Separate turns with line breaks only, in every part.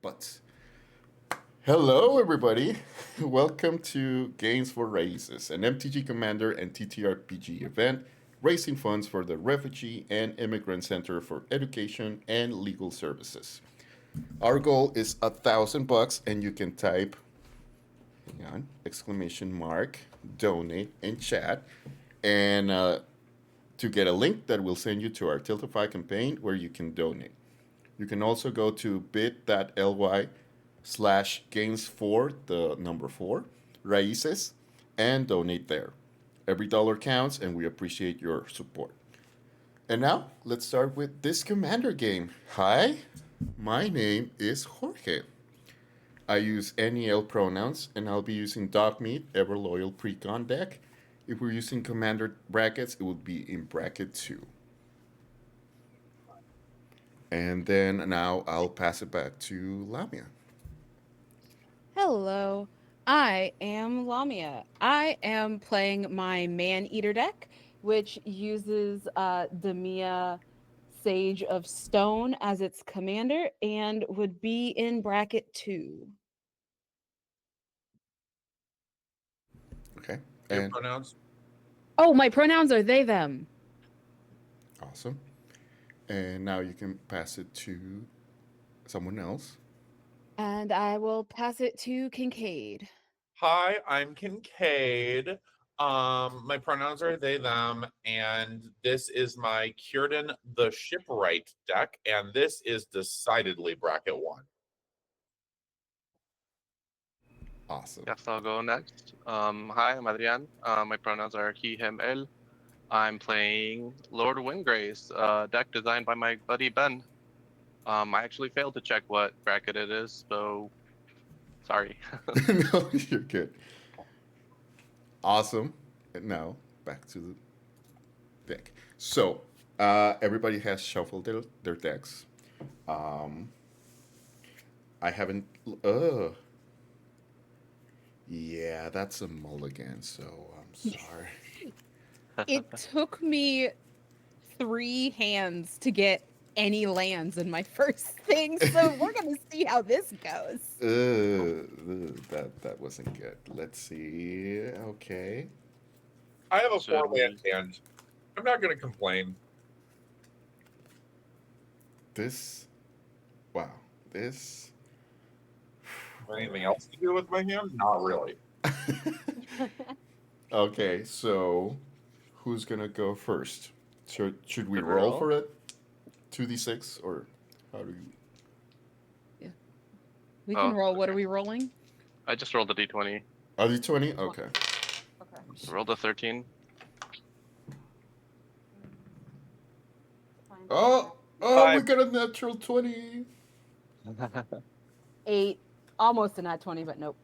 But hello, everybody. Welcome to Games for Raices, an MTG Commander and TTRPG event raising funds for the Refugee and Immigrant Center for Education and Legal Services. Our goal is $1,000, and you can type, hang on, exclamation mark, donate in chat, and to get a link that will send you to our Tiltify campaign where you can donate. You can also go to bit.ly/games4, the number 4, Raices, and donate there. Every dollar counts, and we appreciate your support. And now, let's start with this Commander game. Hi, my name is Jorge. I use NEL pronouns, and I'll be using Dogmeat, Ever Loyal Precon deck. If we're using Commander brackets, it would be in bracket 2. And then now I'll pass it back to Lamia.
Hello, I am Lamia. I am playing my Man-Eater deck, which uses Damia Sage of Stone as its commander and would be in bracket 2.
Okay.
Your
And
pronouns?
Oh, my pronouns are they, them.
awesome. And now you can pass it to someone else.
And I will pass it to Kincaid.
Hi, I'm Kincaid. My pronouns are they, them, and this is my Cirdan the Shipwright deck, and this is decidedly bracket 1.
Awesome.
Yes, I'll go next. Hi, I'm Adrian. My pronouns are he, him, el. I'm playing Lord Windgrace, deck designed by my buddy Ben. I actually failed to check what bracket it is, so sorry.
No, you're good. Awesome. And now back to the deck. So everybody has shuffled their decks. Um, I haven't. Yeah, that's a mulligan. So I'm sorry.
It took me 3 hands to get any lands in my first thing, so we're going to see how this goes.
That wasn't good. Let's see. Okay.
I have a
Should
4-land
we?
hand. I'm not going to complain.
This. Wow. This.
Anything else to do with my hand? Not really.
Okay, so who's gonna go first? Should we
Should we
roll
roll?
for it? 2d6 or how do you?
Yeah. We
Oh,
can roll. What
okay.
are we rolling?
I just rolled a d20.
Are you 20? Okay.
Okay.
I rolled a 13.
Oh, we
5.
got a natural 20.
8, almost a nat 20, but nope.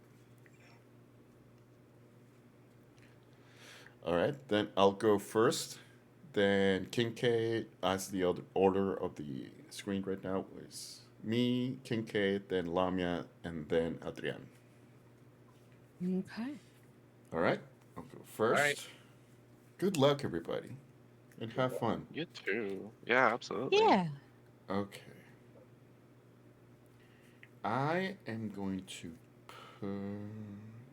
All right, then I'll go first. Then Kincaid, as the order of the screen right now, is me, Kincaid, then Lamia, and then Adrian.
Okay.
All right, I'll go
All right.
first. Good luck, everybody, and have fun.
You too. Yeah, absolutely.
Yeah.
Okay. I am going to put.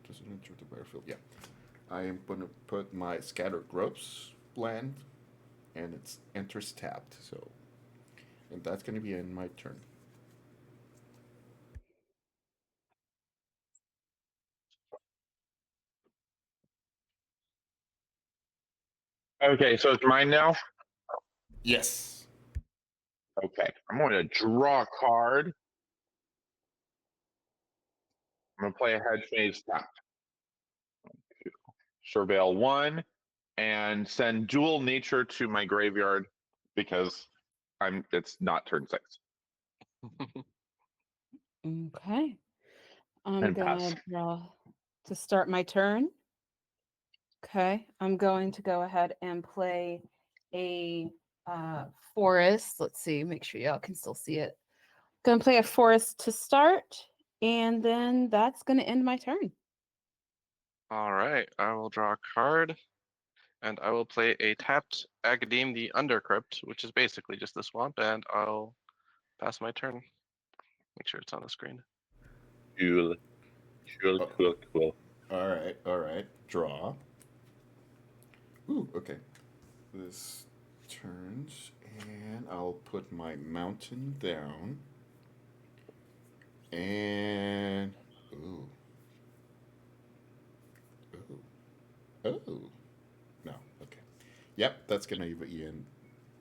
Does it enter the battlefield? Yeah. I am going to put my Scattered Growths land, and it's enters tapped. So, and that's going to be in my turn.
Okay, so it's mine now?
Yes.
Okay, I'm going to draw a card. I'm going to play a head phase tap. Surveil 1 and send dual nature to my graveyard because it's not turn 6.
Okay. I'm
And
gonna
pass.
draw to start my turn. Okay. I'm going to go ahead and play a forest. Let's see, make sure y'all can still see it. Gonna play a forest to start, and then that's gonna end my turn.
All right, I will draw a card, and I will play a tapped Academe the Undercrypt, which is basically just the swamp, and I'll pass my turn. Make sure it's on the screen.
Cool. Cool.
All right. Draw. Ooh, okay. This turns, and I'll put my mountain down. And ooh, oh, no, okay. Yep, that's gonna be end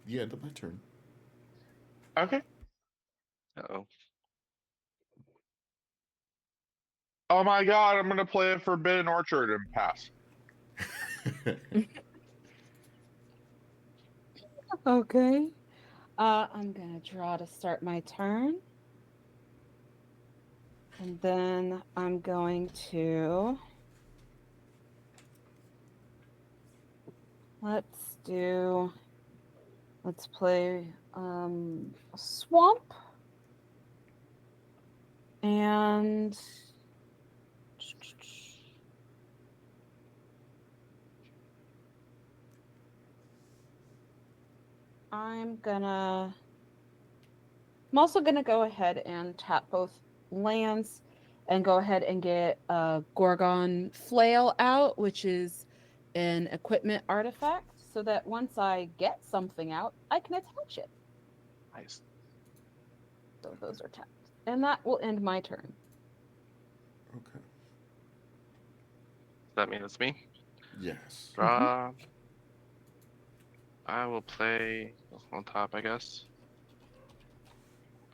the end of my turn.
Okay.
Uh-oh.
Oh my god, I'm gonna play a Forbidden Orchard and pass.
Okay. I'm gonna draw to start my turn. And then I'm going to let's play a swamp. And I'm also gonna go ahead and tap both lands and go ahead and get a Gorgon Flail out, which is an equipment artifact, so that once I get something out, I can attach it.
Nice.
So those are tapped. And that will end my turn.
Okay.
Does that mean it's me?
Yes.
Draw. I will play on top, I guess.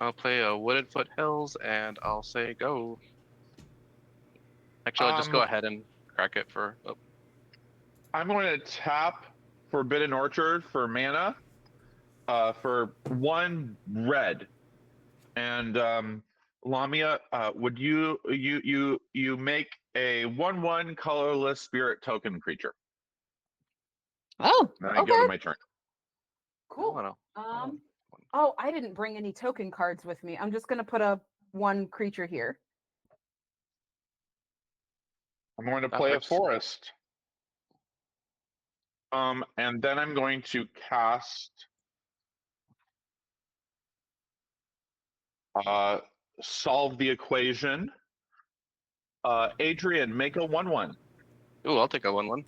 I'll play a Wooded Foothills, and I'll say go. Actually, I'll just go ahead and crack it for. Oh,
I'm going to tap Forbidden Orchard for mana, for 1 red, and Lamia, would you make a 1/1 colorless spirit token creature?
Oh,
Then I go
okay.
to my turn.
Cool. Oh, I didn't bring any token cards with me. I'm just gonna put a 1 creature here.
I'm going to
That
play a
works.
forest. And then I'm going to cast solve the equation. Adrian, make a 1/1.
Ooh, I'll take a 1/1.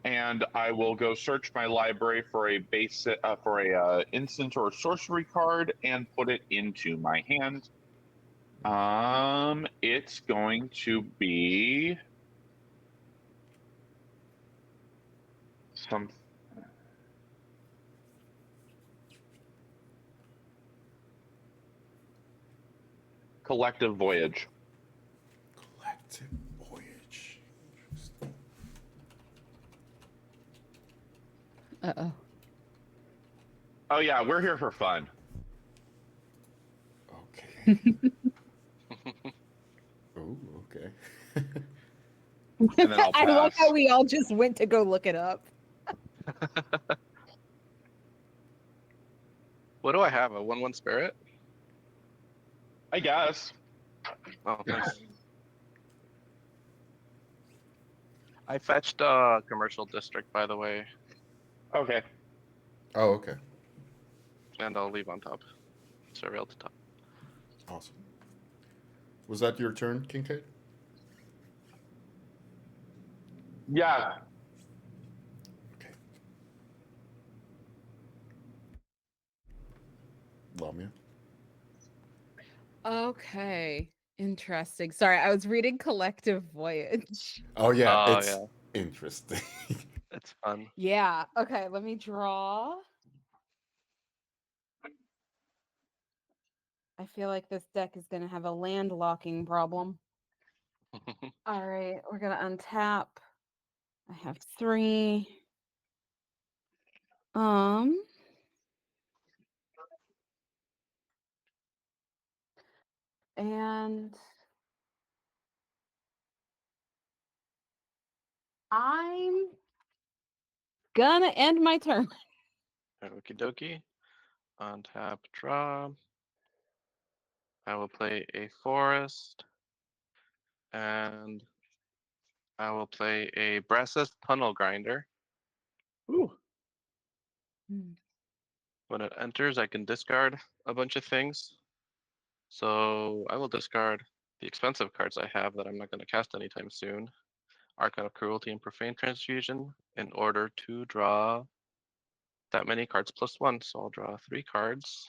And I will go search my library for a basic instant or sorcery card and put it into my hand. It's going to be some Collective Voyage.
Collective Voyage.
Uh-oh.
Oh yeah, we're here for fun.
Okay. Oh, okay.
And then I'll
I love
pass.
how we all just went to go look it up.
What do I have? A 1/1 spirit?
I guess.
Oh, nice. I fetched Commercial District, by the way,
Okay.
Oh, okay.
and I'll leave on top. Surveil to top.
Awesome. Was that your turn, Kincaid?
Yeah.
Okay. Lamia.
Okay. Interesting. Sorry, I was reading Collective Voyage.
Oh yeah,
Oh,
it's
yeah.
interesting.
It's fun.
Yeah. Okay, let me draw. I feel like this deck is going to have a land locking problem. All right, we're going to untap. I have 3. And I'm gonna end my turn.
Okie dokie. Untap, draw. I will play a forest. And I will play a Brassus Tunnel Grinder.
Ooh.
When it enters, I can discard a bunch of things. So I will discard the expensive cards I have that I'm not going to cast anytime soon. Archive of Cruelty and Profane Transfusion in order to draw that many cards plus 1. So I'll draw 3 cards.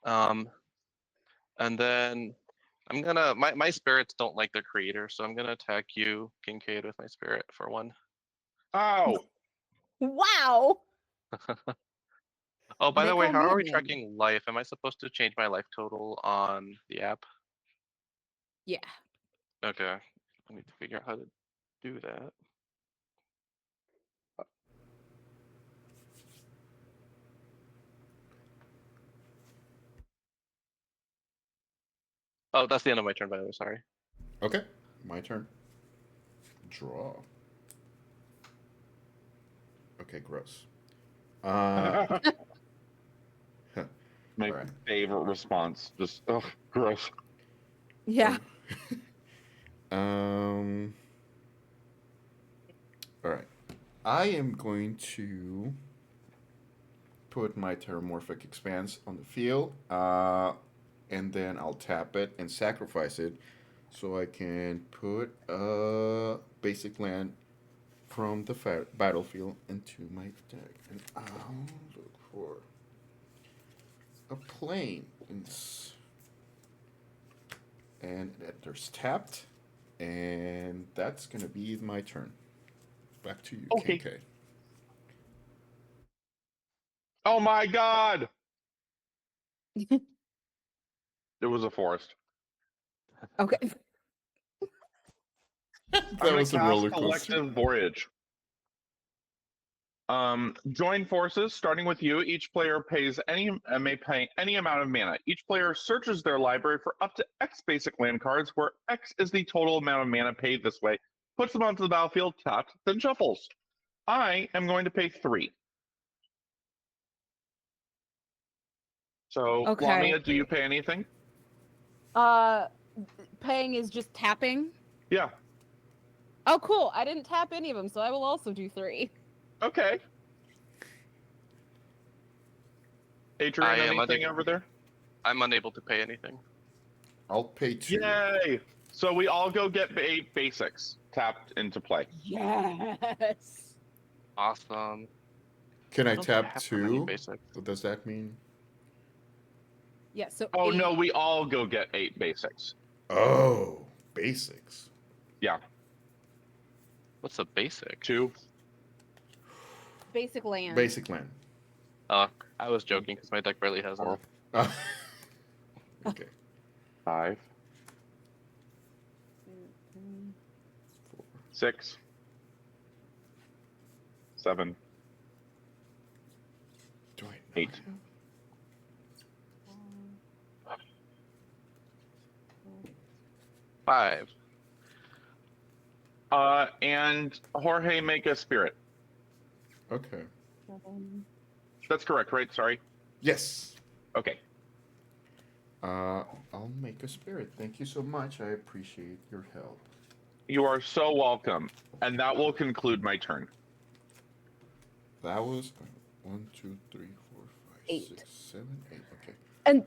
And then I'm gonna my spirits don't like their creator, so I'm gonna attack you, Kincaid, with my spirit for 1.
Oh,
Wow.
Oh, by
They
the way,
call
how
me a
are we
man.
tracking life? Am I supposed to change my life total on the app?
Yeah.
Okay. I need to figure out how to do that. Oh, that's the end of my turn, by the way, sorry.
Okay, my turn. Draw. Okay, gross.
my
Alright.
favorite response. Just gross.
Yeah.
All right. I am going to put my Terramorphic Expanse on the field, and then I'll tap it and sacrifice it, so I can put a basic land from the battlefield into my deck, and I'll look for a plane. And there's tapped, and that's gonna be my turn. Back to you,
Okay.
KK.
Oh my god! It was a forest.
Okay.
I'm
That
gonna
was a
cast
roller coaster.
Collective Voyage. Join forces, starting with you. Each player may pay any amount of mana. Each player searches their library for up to X basic land cards, where X is the total amount of mana paid this way, puts them onto the battlefield, tapped, then shuffles. I am going to pay 3. So,
Okay.
Lamia, do you pay anything?
Paying is just tapping.
Yeah.
Oh, cool. I didn't tap any of them, so I will also do 3.
Okay. Adrian,
I am
anything
unable,
over there?
I'm unable to pay anything.
I'll pay 2.
Yay! So we all go get 8 basics tapped into play.
Yes.
Awesome.
Can I
don't
tap
have that many
2?
basics.
What does that mean?
Yeah, so
Oh
8.
no, we all go get 8 basics.
Oh, basics.
Yeah,
What's a basic?
2.
Basic land.
Basic land.
Oh, I was joking because my deck barely has
4,
them.
Okay.
5, 6, 7,
Do I
8.
Five.
And Jorge, make a spirit.
Okay.
That's correct, right? Sorry.
Yes.
Okay.
I'll make a spirit. Thank you so much. I appreciate your help.
You are so welcome. And that will conclude my turn.
That was 1, 2, 3, 4, 5,
8.
6, 7, 8. Okay.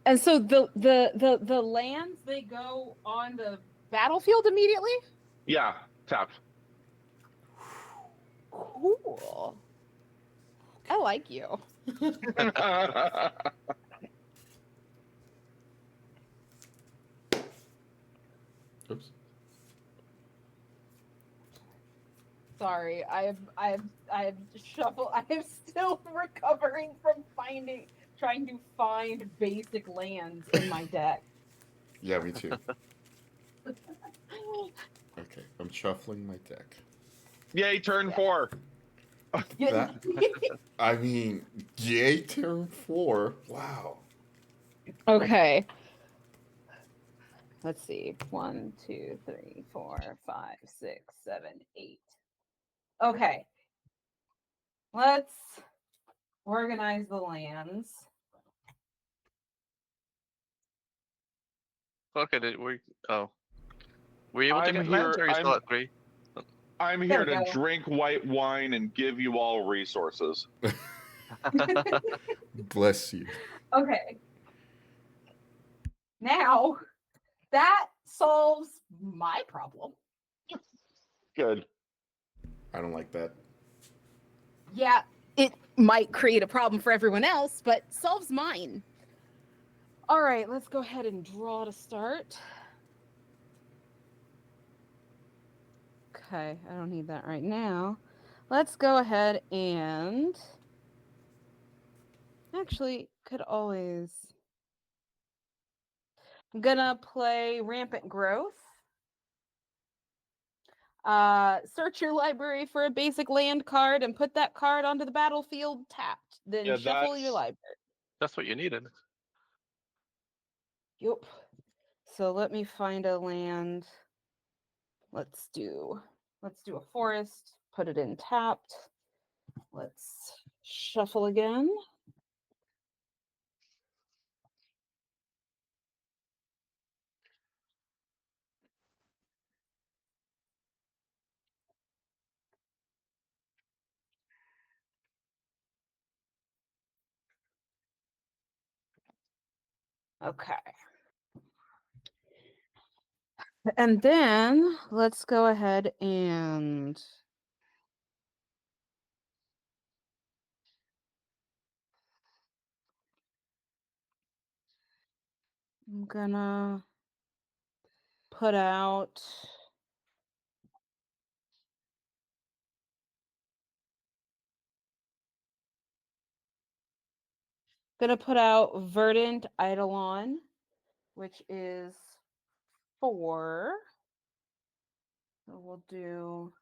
And so the lands, they go on the battlefield immediately?
Yeah, tapped.
Cool. I like you.
Oops.
Sorry, I have shuffled. I am still recovering from trying to find basic lands in my deck.
Yeah, me too. Okay, I'm shuffling my deck.
Yay, turn 4.
That, I mean, yay, turn 4. Wow.
Okay. Let's see. 1, 2, 3, 4, 5, 6, 7, 8. Okay. Let's organize the lands.
Okay, oh. Were you able to
I'm
get lands
here-
or are you still
I'm-
at 3?
I'm
There
here
we
to
go.
drink white wine and give you all resources.
Bless you.
Okay. Now that solves my problem.
Good.
I don't like that.
Yeah, it might create a problem for everyone else, but solves mine. All right, let's go ahead and draw to start. Okay, I don't need that right now. Let's go ahead and actually could always. I'm gonna play Rampant Growth. Search your library for a basic land card and put that card onto the battlefield tapped. Then
Yeah,
shuffle your
that's-
library.
That's what you needed.
Yep. So let me find a land. Let's do a forest. Put it in tapped. Let's shuffle again. Okay. And then let's go ahead and I'm gonna put out Verdant Eidolon, which is 4. So we'll do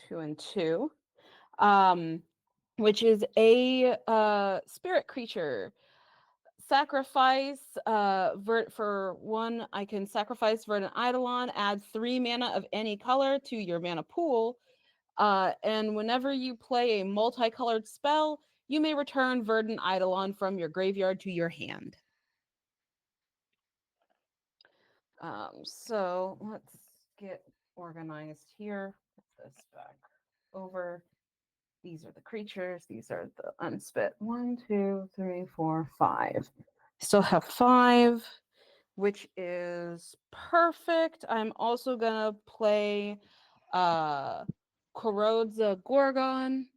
2 and 2. Which is a spirit creature. Sacrifice for 1, I can sacrifice Verdant Eidolon, add 3 mana of any color to your mana pool. And whenever you play a multicolored spell, you may return Verdant Eidolon from your graveyard to your hand. So let's get organized here. Put this back over. These are the creatures. These are the unspit. 1, 2, 3, 4, 5. Still have 5, which is perfect. I'm also gonna play Corrodes a Gorgon,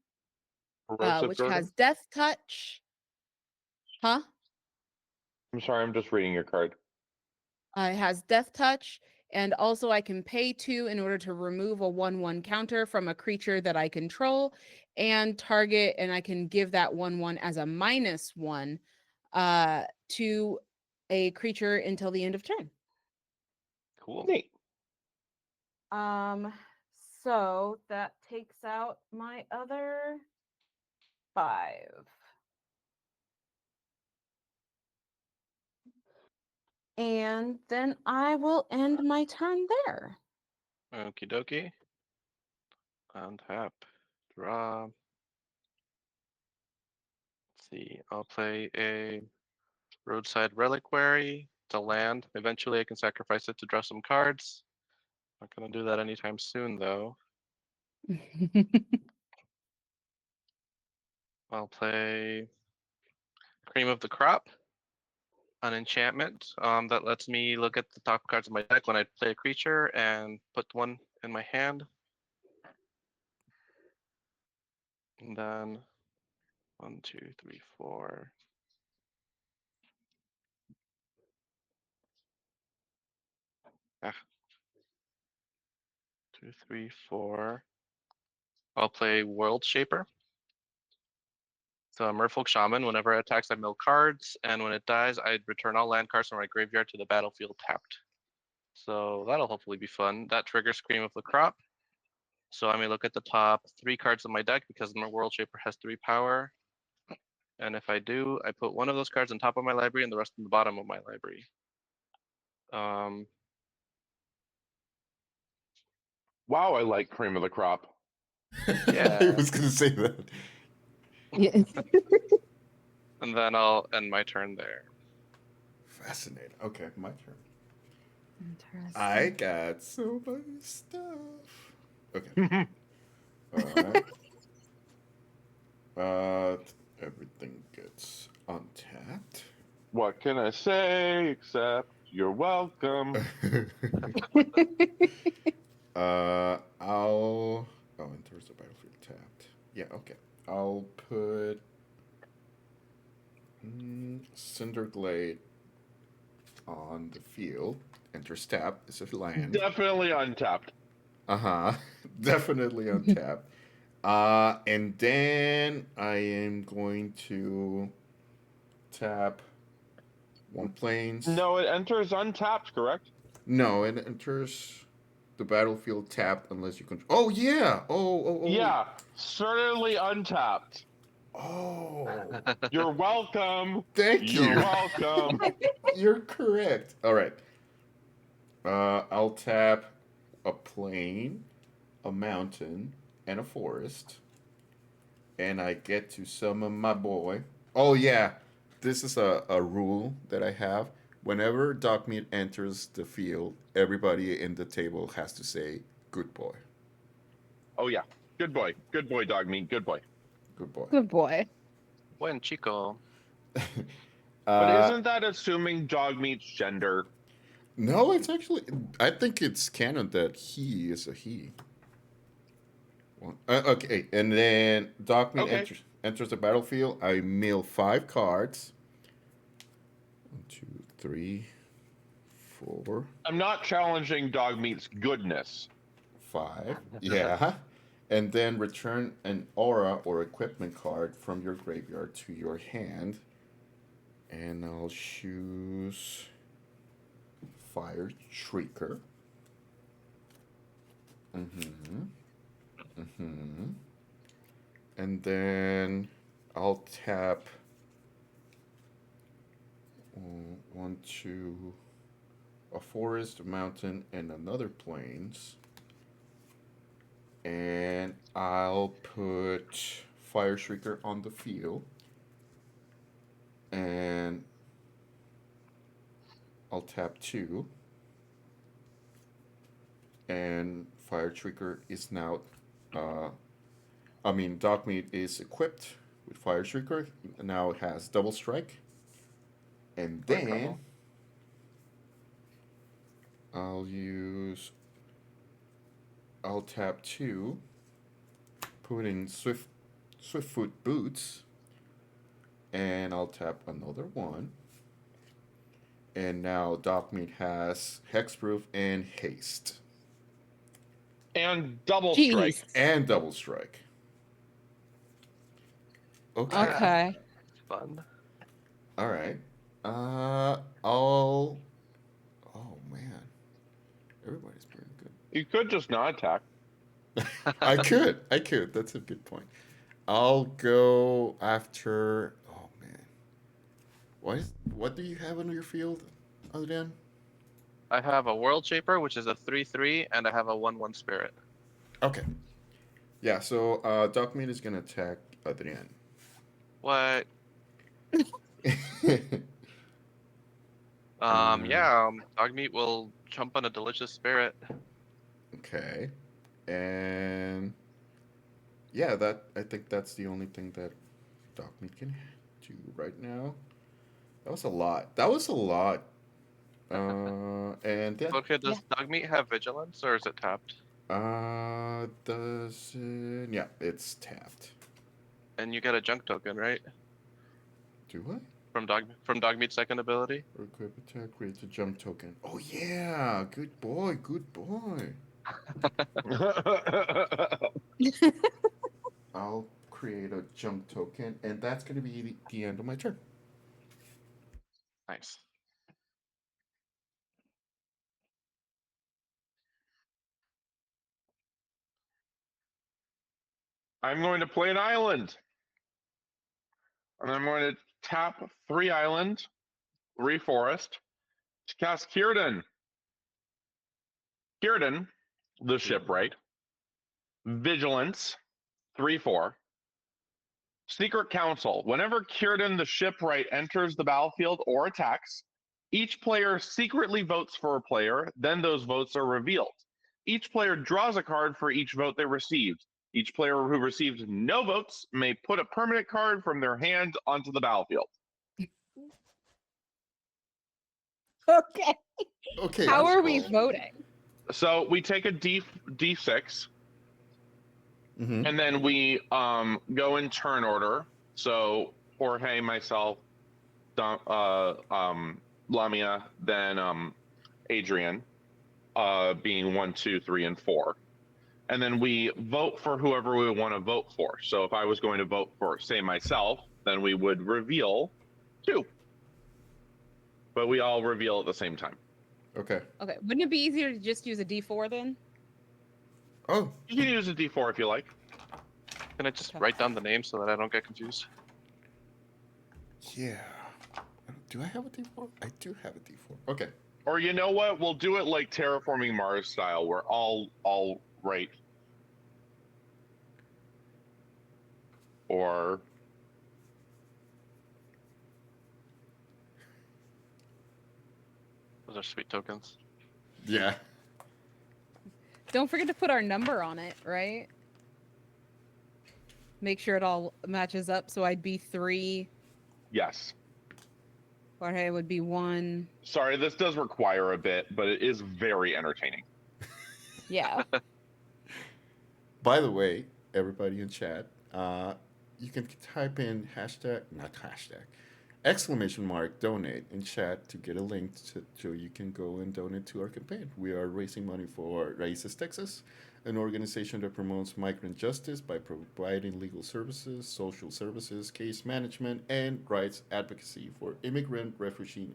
Corrosive
which
Garden?
has Death Touch. Huh?
I'm sorry, I'm just reading your card.
It has Death Touch, and also I can pay 2 in order to remove a 1/1 counter from a creature that I control and target, and I can give that 1/1 as a -1 to a creature until the end of turn.
Cool.
Neat.
So that takes out my other 5. And then I will end my turn there.
Okie dokie. Untap. Draw. Let's see. I'll play a Roadside Reliquary. It's a land. Eventually I can sacrifice it to draw some cards. Not gonna do that anytime soon though. I'll play Cream of the Crop, an enchantment that lets me look at the top cards of my deck when I play a creature and put one in my hand. And then 1, 2, 3, 4. Ah. 2, 3, 4. I'll play World Shaper. So a Merfolk Shaman, whenever it attacks, I mill cards, and when it dies, I return all land cards from my graveyard to the battlefield tapped. So that'll hopefully be fun. That triggers Cream of the Crop. So I may look at the top 3 cards of my deck because my World Shaper has 3 power. And if I do, I put one of those cards on top of my library and the rest on the bottom of my library.
Wow, I like Cream of the Crop.
Yeah.
I was going to say that.
Yeah.
And then I'll end my turn there.
Fascinating. Okay, my turn.
Interesting.
I got so much stuff. Okay. All right. Everything gets untapped.
What can I say except you're welcome?
I'll. Oh, enters the battlefield tapped. Yeah, okay. I'll put Cinderglade on the field. Enters tap. It's a land.
Definitely untapped.
Uh huh. Definitely untapped. And then I am going to tap one planes.
No, it enters untapped, correct?
No, it enters the battlefield tapped unless you control. Oh yeah. Oh.
Yeah, certainly untapped.
Oh.
You're welcome.
Thank
You're
you.
welcome.
You're correct. All right. I'll tap a plain, a mountain, and a forest, and I get to summon my boy. Oh yeah, this is a rule that I have. Whenever Dogmeat enters the field, everybody in the table has to say "good boy."
Oh yeah, good boy, Dogmeat, good boy.
Good boy.
Good boy.
Buen chico.
But
uh,
isn't that assuming Dogmeat's gender?
no, it's actually. I think it's canon that he is a he. Well, okay, and then Dogmeat
Okay.
enters the battlefield. I mill 5 cards. 1, 2, 3, 4,
I'm not challenging Dogmeat's goodness.
5. Yeah. And then return an aura or equipment card from your graveyard to your hand. And I'll choose Fire Shrieker. And then I'll tap 1, 2, a forest, a mountain, and another plains. And I'll put Fire Shrieker on the field. And I'll tap 2. And Fire Shrieker is now. Dogmeat is equipped with Fire Shrieker. Now it has double strike. And then
Okay.
I'll tap 2, put in Swiftfoot Boots, and I'll tap another 1. And now Dogmeat has Hexproof and Haste.
And double
Jeez.
strike.
And double strike. Okay.
Okay.
Fun.
All right. Oh man, everybody's pretty good.
You could just not attack.
I could. That's a good point. I'll go after. Oh man, what do you have on your field, Adrian?
I have a World Shaper, which is a 3/3, and I have a 1/1 Spirit.
Okay. Yeah. So Dogmeat is gonna attack Adrian.
What?
Um,
Dogmeat will jump on a delicious spirit.
Okay. And yeah, I think that's the only thing that Dogmeat can do right now. That was a lot. And then
Okay, does Dogmeat have Vigilance, or is it tapped?
yeah, it's tapped.
And you get a junk token, right?
Do I?
From Dogmeat's second ability?
Or equip attack creates a jump token. Oh yeah, good boy. I'll create a jump token, and that's gonna be the end of my turn.
Nice.
I'm going to play an island. And I'm going to tap 3 island, 3 forest, to cast Cirdan. Cirdan the Shipwright. Vigilance, 3/4. Secret Council. Whenever Cirdan the Shipwright enters the battlefield or attacks, each player secretly votes for a player, then those votes are revealed. Each player draws a card for each vote they received. Each player who received no votes may put a permanent card from their hand onto the battlefield.
Okay.
Okay.
How
That's
are we
cool.
voting?
So we take a D6,
Mm-hmm.
and then we go in turn order. So Jorge, myself, Lamia, then Adrian, being 1, 2, 3, and 4. And then we vote for whoever we want to vote for. So if I was going to vote for, say, myself, then we would reveal 2. But we all reveal at the same time.
Okay.
Okay. Wouldn't it be easier to just use a D4 then?
Oh,
You can use a D4 if you like.
Can I just
Okay.
write down the name so that I don't get confused?
yeah. Do I have a D4? I do have a D4. Okay.
Or you know what? We'll do it like Terraforming Mars style, where all right. Or
Those are sweet tokens.
Yeah.
Don't forget to put our number on it, right? Make sure it all matches up. So I'd be 3.
yes.
Jorge would be 1.
Sorry, this does require a bit, but it is very entertaining.
Yeah.
By the way, everybody in chat, you can type in exclamation mark donate in chat to get a link so you can go and donate to our campaign. We are raising money for Raices, Texas, an organization that promotes migrant justice by providing legal services, social services, case management, and rights advocacy for immigrant, refugee,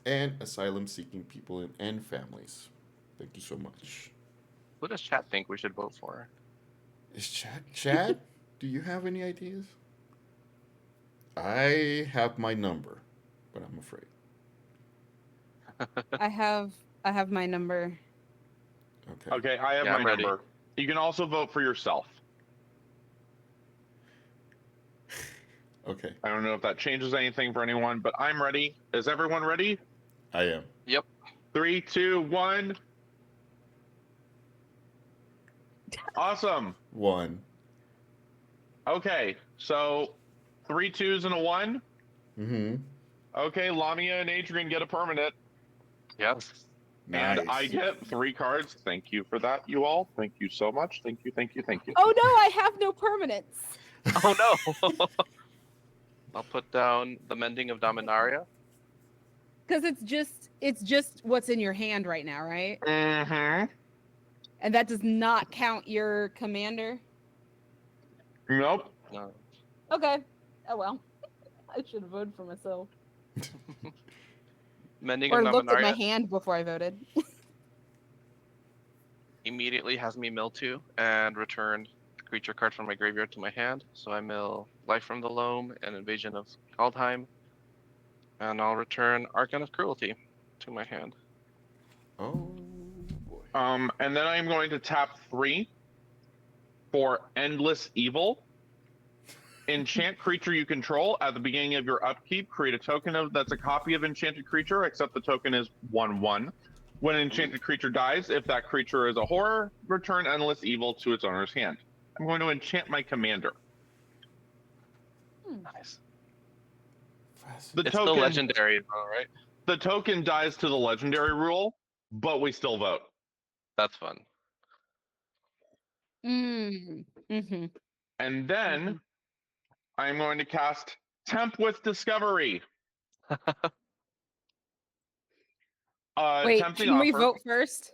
and asylum-seeking people and families. Thank you so much.
Who does chat think we should vote for?
Is Chad? Do you have any ideas? I have my number, but I'm afraid.
I have my number.
Okay.
Okay, I have
Yeah,
my
I'm ready.
number. You can also vote for yourself.
Okay.
I don't know if that changes anything for anyone, but I'm ready. Is everyone ready?
I am.
Yep.
3, 2, 1. Awesome.
1.
Okay, so 3 2s and a 1.
Mm-hmm.
Okay, Lamia and Adrian get a permanent.
Yes.
Nice.
And I get 3 cards. Thank you for that, you all. Thank you so much. Thank you, thank you, thank you.
Oh no, I have no permanents.
Oh no. I'll put down the Mending of Dominaria.
Because it's just what's in your hand right now, right?
Mm-hmm.
And that does not count your commander.
Nope.
No.
Okay. Oh well. I should have voted for myself.
Mending
Or
of
looked at my
Dominaria
hand before I voted.
immediately has me mill 2 and return the creature card from my graveyard to my hand. So I mill Life from the Loam and Invasion of Kaldheim. And I'll return Archon of Cruelty to my hand.
Oh boy.
And then I'm going to tap 3 for Endless Evil. Enchant creature you control at the beginning of your upkeep. Create a token that's a copy of enchanted creature, except the token is 1/1. When an enchanted creature dies, if that creature is a horror, return Endless Evil to its owner's hand. I'm going to enchant my commander.
Nice.
Fascinating.
The
It's still
token,
legendary, though, right?
the token dies to the legendary rule, but we still vote.
That's fun.
Mm-hmm.
And then I'm going to cast Temp with Discovery.
Wait,
Tempting
can we
offer.
vote first?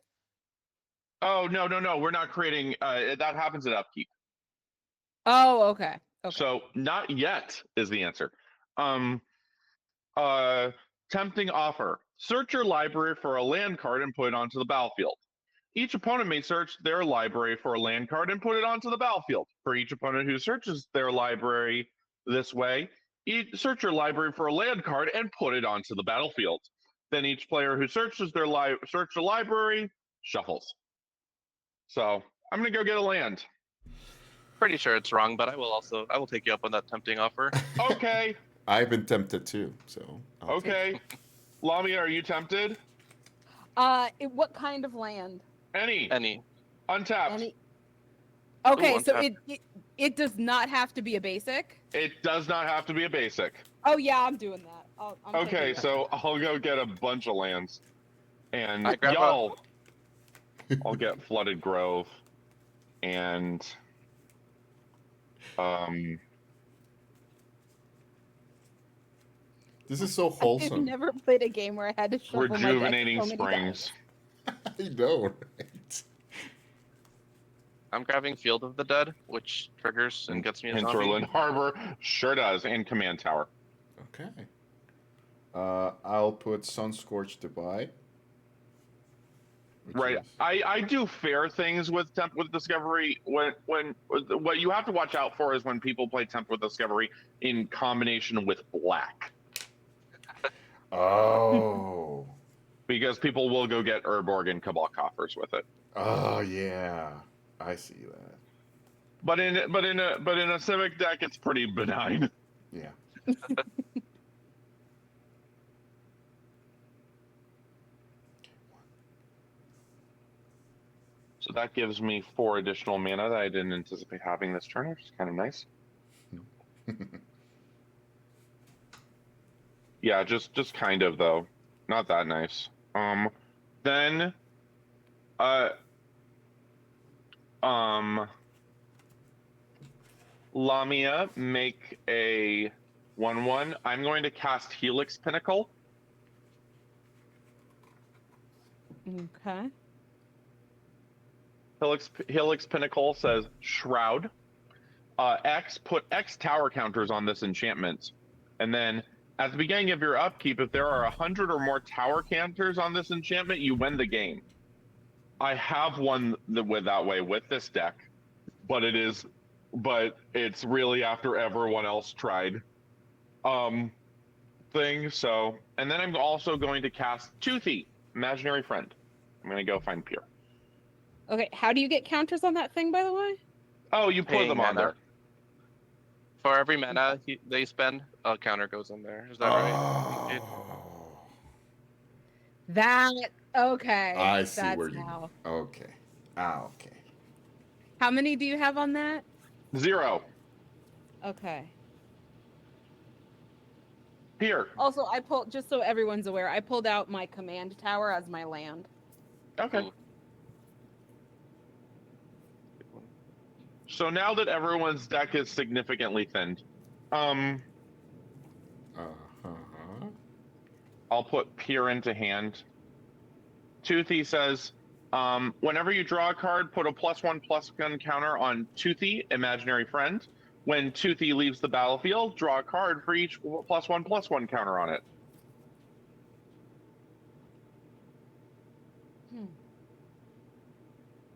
Oh, no. We're not creating. That happens at upkeep.
Oh, okay. Okay.
So not yet is the answer. Tempting offer. Search your library for a land card and put it onto the battlefield. Each opponent may search their library for a land card and put it onto the battlefield. For each opponent who searches their library this way, search your library for a land card and put it onto the battlefield. Then each player who searches their library shuffles. So I'm gonna go get a land.
Pretty sure it's wrong, but I will take you up on that tempting offer.
Okay.
I've been tempted too, so. I'll take
Okay. Lamia, are you tempted?
What kind of land?
Any.
Any.
Untapped.
Any? Okay, so
untap.
it does not have to be a basic.
It does not have to be a basic.
Oh yeah, I'm doing that. I'm
Okay,
taking that.
so I'll go get a bunch of lands, and
I grab a-
y'all, I'll get Flooded Grove, and
This is so
I've
wholesome.
never played a game where I had to shuffle my deck
Rejuvenating
so many
Springs.
times.
I know, right?
I'm grabbing Field of the Dead, which triggers and gets me a zombie.
Hinterland Harbor sure does, and Command Tower.
Okay. I'll put Sunscorched to buy.
Right. I do fair things with Temp with Discovery. When what you have to watch out for is when people play Temp with Discovery in combination with black,
Oh.
because people will go get Urborg and Cabal Coffers with it.
Oh yeah, I see that.
But in a Civic deck, it's pretty benign.
Yeah.
So that gives me 4 additional mana that I didn't anticipate having this turn, which is kind of nice. Yeah, just kind of though, not that nice. Then, Lamia, make a 1/1. I'm going to cast Helix Pinnacle.
Okay.
Helix Pinnacle says Shroud. Put X tower counters on this enchantment, and then at the beginning of your upkeep, if there are 100 or more tower counters on this enchantment, you win the game. I have won that way with this deck, but it's really after everyone else tried. Thing. So, and then I'm also going to cast Toothy, Imaginary Friend. I'm going to go find Pier.
Okay, how do you get counters on that thing, by the way?
Oh, you pour
Paying
them on
mana.
there.
For every mana they spend, a counter goes in there. Is that right?
Oh.
That okay.
I see
That's
where you.
how.
Okay. Okay.
How many do you have on that?
0.
Okay.
Pier.
Also, I pulled, just so everyone's aware, I pulled out my command tower as my land.
Okay.
Ooh.
So now that everyone's deck is significantly thinned,
Uh-huh.
I'll put Pier into hand. Toothy says, whenever you draw a card, put a +1/+1 counter on Toothy, Imaginary Friend. When Toothy leaves the battlefield, draw a card for each +1/+1 counter on it.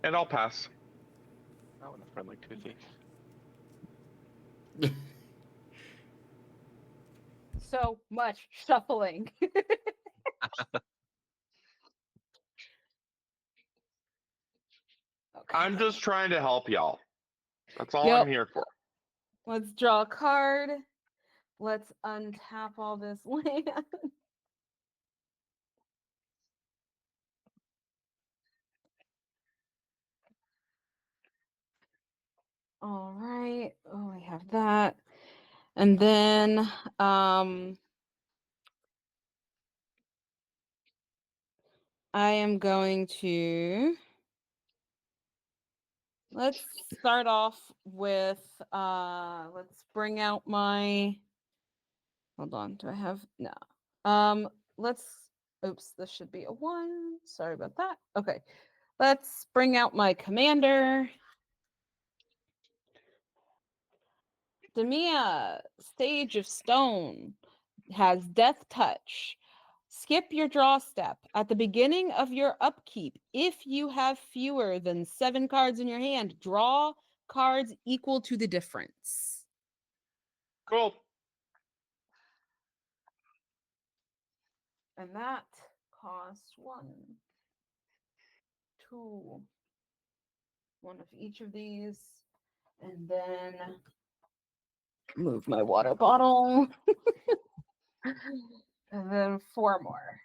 And I'll pass.
I want a friend like Toothy.
So much shuffling. Okay.
I'm just trying to help y'all. That's all
Yep.
I'm here for.
Let's draw a card. Let's untap all this land. All right. Oh, I have that. And then I am going to let's start off with let's bring out my hold on, do I have no. Let's oops, this should be a 1. Sorry about that. Okay. Let's bring out my commander. Damia, Stage of Stone, has Death Touch. Skip your draw step. At the beginning of your upkeep, if you have fewer than 7 cards in your hand, draw cards equal to the difference.
Cool.
And that costs 1, 2, 1 of each of these. And then move my water bottle. And then 4 more.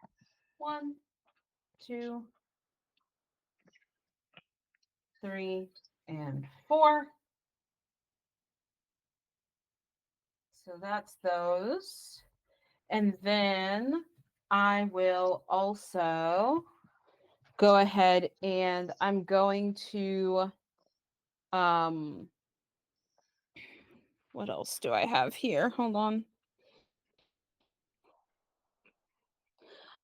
1, 2, 3, and 4. So that's those. And then I will also go ahead and I'm going to what else do I have here? Hold on.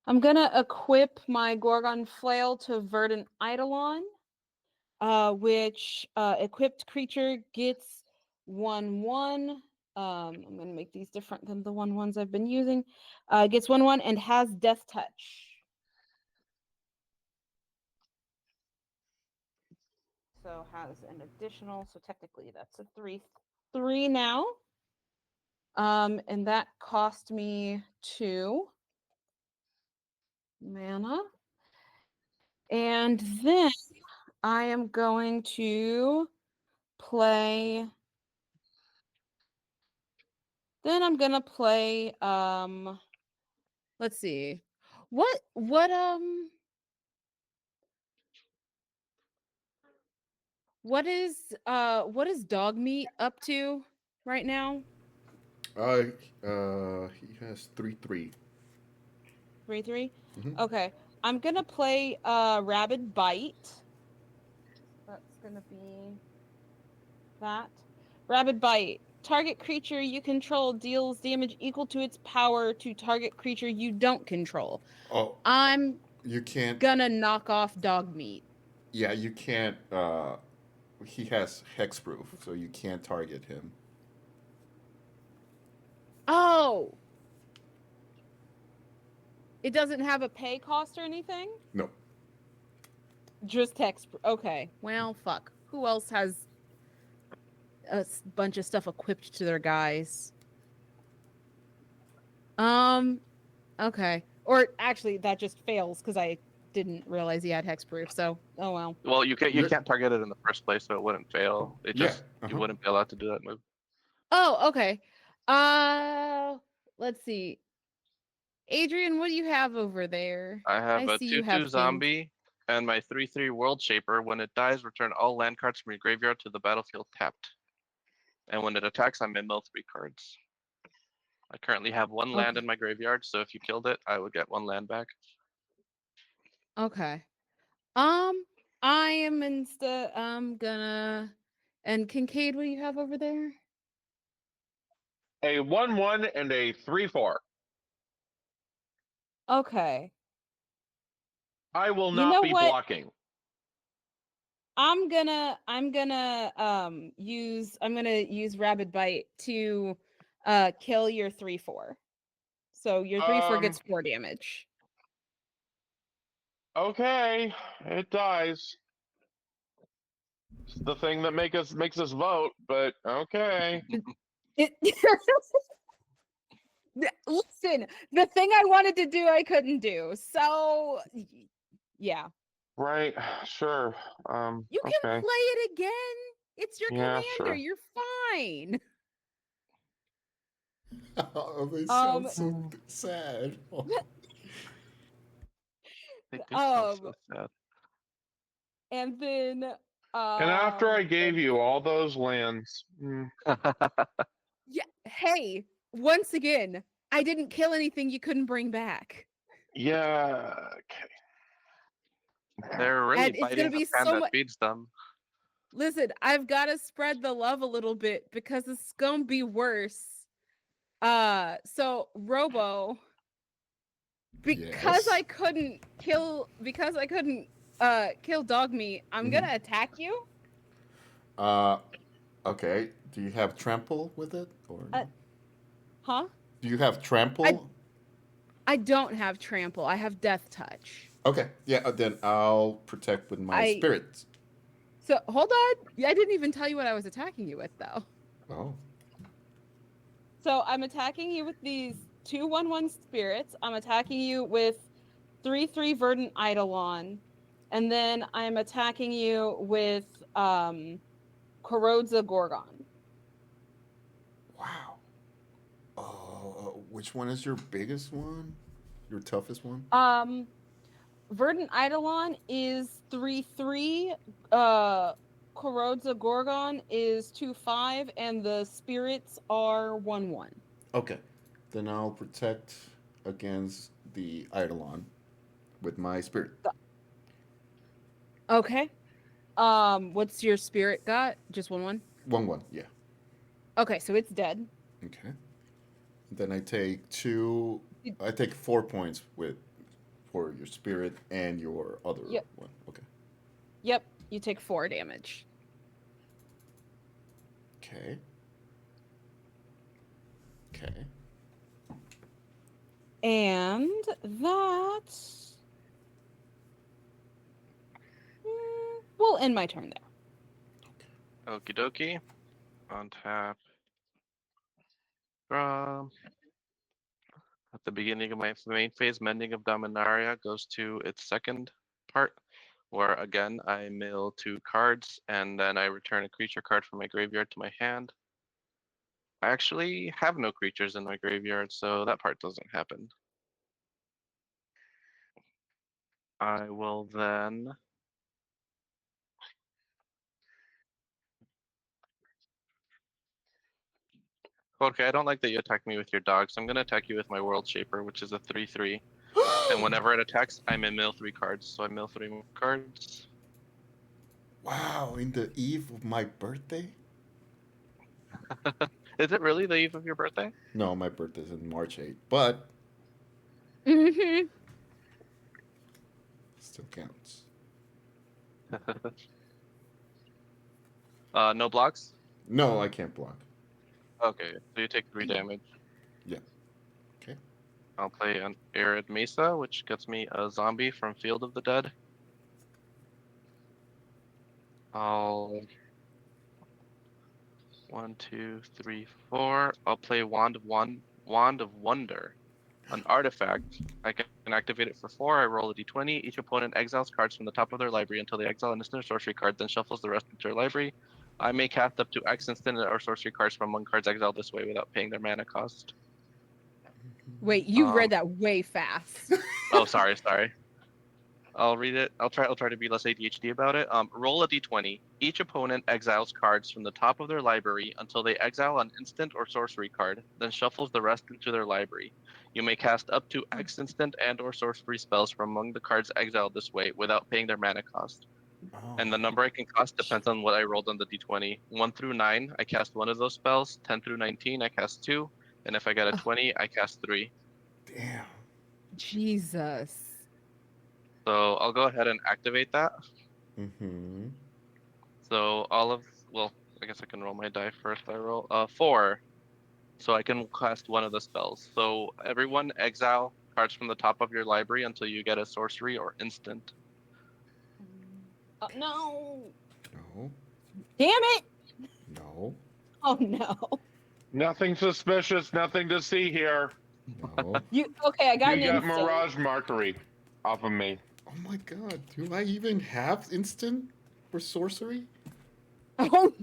I'm gonna equip my Gorgon Flail to Verdant Eidolon, which equipped creature gets 1/1. I'm gonna make these different than the 1/1s I've been using. Gets 1/1 and has Death Touch. So has an additional, so technically that's a 3/3 now. And that cost me 2 mana. And then I am going to play. Then I'm gonna play. Let's see. What is Dogmeat up to right now?
He has 3/3.
3/3.
Mhm.
Okay, I'm gonna play Rabid Bite. That's gonna be that. Rabid Bite. Target creature you control deals damage equal to its power to target creature you don't control.
Oh,
I'm
you can't.
gonna knock off Dogmeat.
Yeah, you can't. He has hexproof, so you can't target him.
Oh! It doesn't have a pay cost or anything?
No.
Just hex. Okay. Well, fuck. Who else has a bunch of stuff equipped to their guys? Okay. Or actually, that just fails because I didn't realize he had hexproof. So, oh well.
Well, you
You're-
can't target it in the first place, so it wouldn't fail. It
Yeah,
just you
uh-huh.
wouldn't be allowed to do that move.
Oh, okay. Let's see. Adrian, what do you have over there?
I have a
see you
2/2
have things.
zombie and my 3/3 World Shaper. When it dies, return all land cards from your graveyard to the battlefield tapped. And when it attacks, I mill 3 cards. I currently have 1 land
Okay.
in my graveyard, so if you killed it, I would get 1 land back.
Okay. I am instead. I'm gonna. And Kincaid, what do you have over there?
A 1/1 and a 3/4.
Okay.
I will
You
not
know
be
what?
blocking.
I'm gonna use Rabid Bite to kill your 3/4. So your 3/4 gets 4 damage.
Okay, it dies. It's the thing that makes us vote, but okay.
Listen, the thing I wanted to do I couldn't do. So yeah.
Right, sure.
You can
Okay.
play it again. It's your
Yeah,
commander.
sure.
You're fine.
Oh, they sound so sad.
They do sound so sad.
And then
And after I gave
let's
you all those lands,
yeah, hey, once again, I didn't kill anything you couldn't bring back.
yeah, okay.
They're really
And it's
biting
gonna
the
be
pan
so
that
much.
feeds them.
Listen, I've got to spread the love a little bit because it's gonna be worse. So Robo, because
Yes.
I couldn't kill Dogmeat, I'm gonna attack you.
Okay. Do you have trample with it, or no?
Huh?
Do you have trample?
I don't have trample. I have death touch.
Okay. Yeah. Then I'll protect with my spirits.
So hold on. I didn't even tell you what I was attacking you with, though.
Oh.
So I'm attacking you with these 2/1/1 spirits. I'm attacking you with 3/3 Verdant Eidolon, and then I'm attacking you with Corrodza Gorgon.
Wow. Oh, which one is your biggest one? Your toughest one?
Verdant Eidolon is 3/3 Corrodza Gorgon is 2/5, and the spirits are 1/1.
Okay. Then I'll protect against the Eidolon with my spirit.
Okay. What's your spirit got? Just 1/1?
1/1, yeah.
Okay, so it's dead.
Okay. Then I take
You-
4 points for your spirit and your other
Yep.
one. Okay.
Yep, you take 4 damage.
Okay. Okay.
And that will end my turn there.
Okie dokie. Untap. Draw. At the beginning of my main phase, Mending of Dominaria goes to its second part, where again I mill 2 cards and then I return a creature card from my graveyard to my hand. I actually have no creatures in my graveyard, so that part doesn't happen. I will then okay, I don't like that you attack me with your dog, so I'm gonna attack you with my World Shaper, which is a 3/3. And whenever it attacks, I may mill 3 cards. So I mill 3 more cards.
Wow, in the eve of my birthday?
Is it really the eve of your birthday?
No, my birthday's in March 8th, but
Mm-hmm.
still counts.
No blocks?
No, I can't block.
Okay, so you take 3 damage.
Yeah. Okay.
I'll play an Arid Mesa, which gets me a zombie from Field of the Dead. I'll 1, 2, 3, 4. I'll play Wand of Wonder, an artifact. I can activate it for 4. I roll a d20. Each opponent exiles cards from the top of their library until they exile an instant or sorcery card, then shuffles the rest into their library. I may cast up to X instant or sorcery cards from among cards exiled this way without paying their mana cost.
Wait, you read that way fast.
Oh, sorry. I'll read it. I'll try to be less ADHD about it. Roll a d20. Each opponent exiles cards from the top of their library until they exile an instant or sorcery card, then shuffles the rest into their library. You may cast up to X instant and or sorcery spells from among the cards exiled this way without paying their mana cost.
Oh.
And the number I can cast depends on what I rolled on the d20. 1 through 9, I cast 1 of those spells. 10 through 19, I cast 2. And if I get a 20, I cast 3.
Damn.
Jesus.
So I'll go ahead and activate that.
Mm-hmm.
So well, I guess I can roll my die first. I roll 4. So I can cast 1 of the spells. So everyone exile cards from the top of your library until you get a sorcery or instant.
Oh, no.
No.
Damn it.
No.
Oh no.
Nothing suspicious, nothing to see here.
No.
Okay, I got
You
an
got
instant.
Mirage Markery off of me.
Oh my god. Do I even have instant for sorcery?
Oh,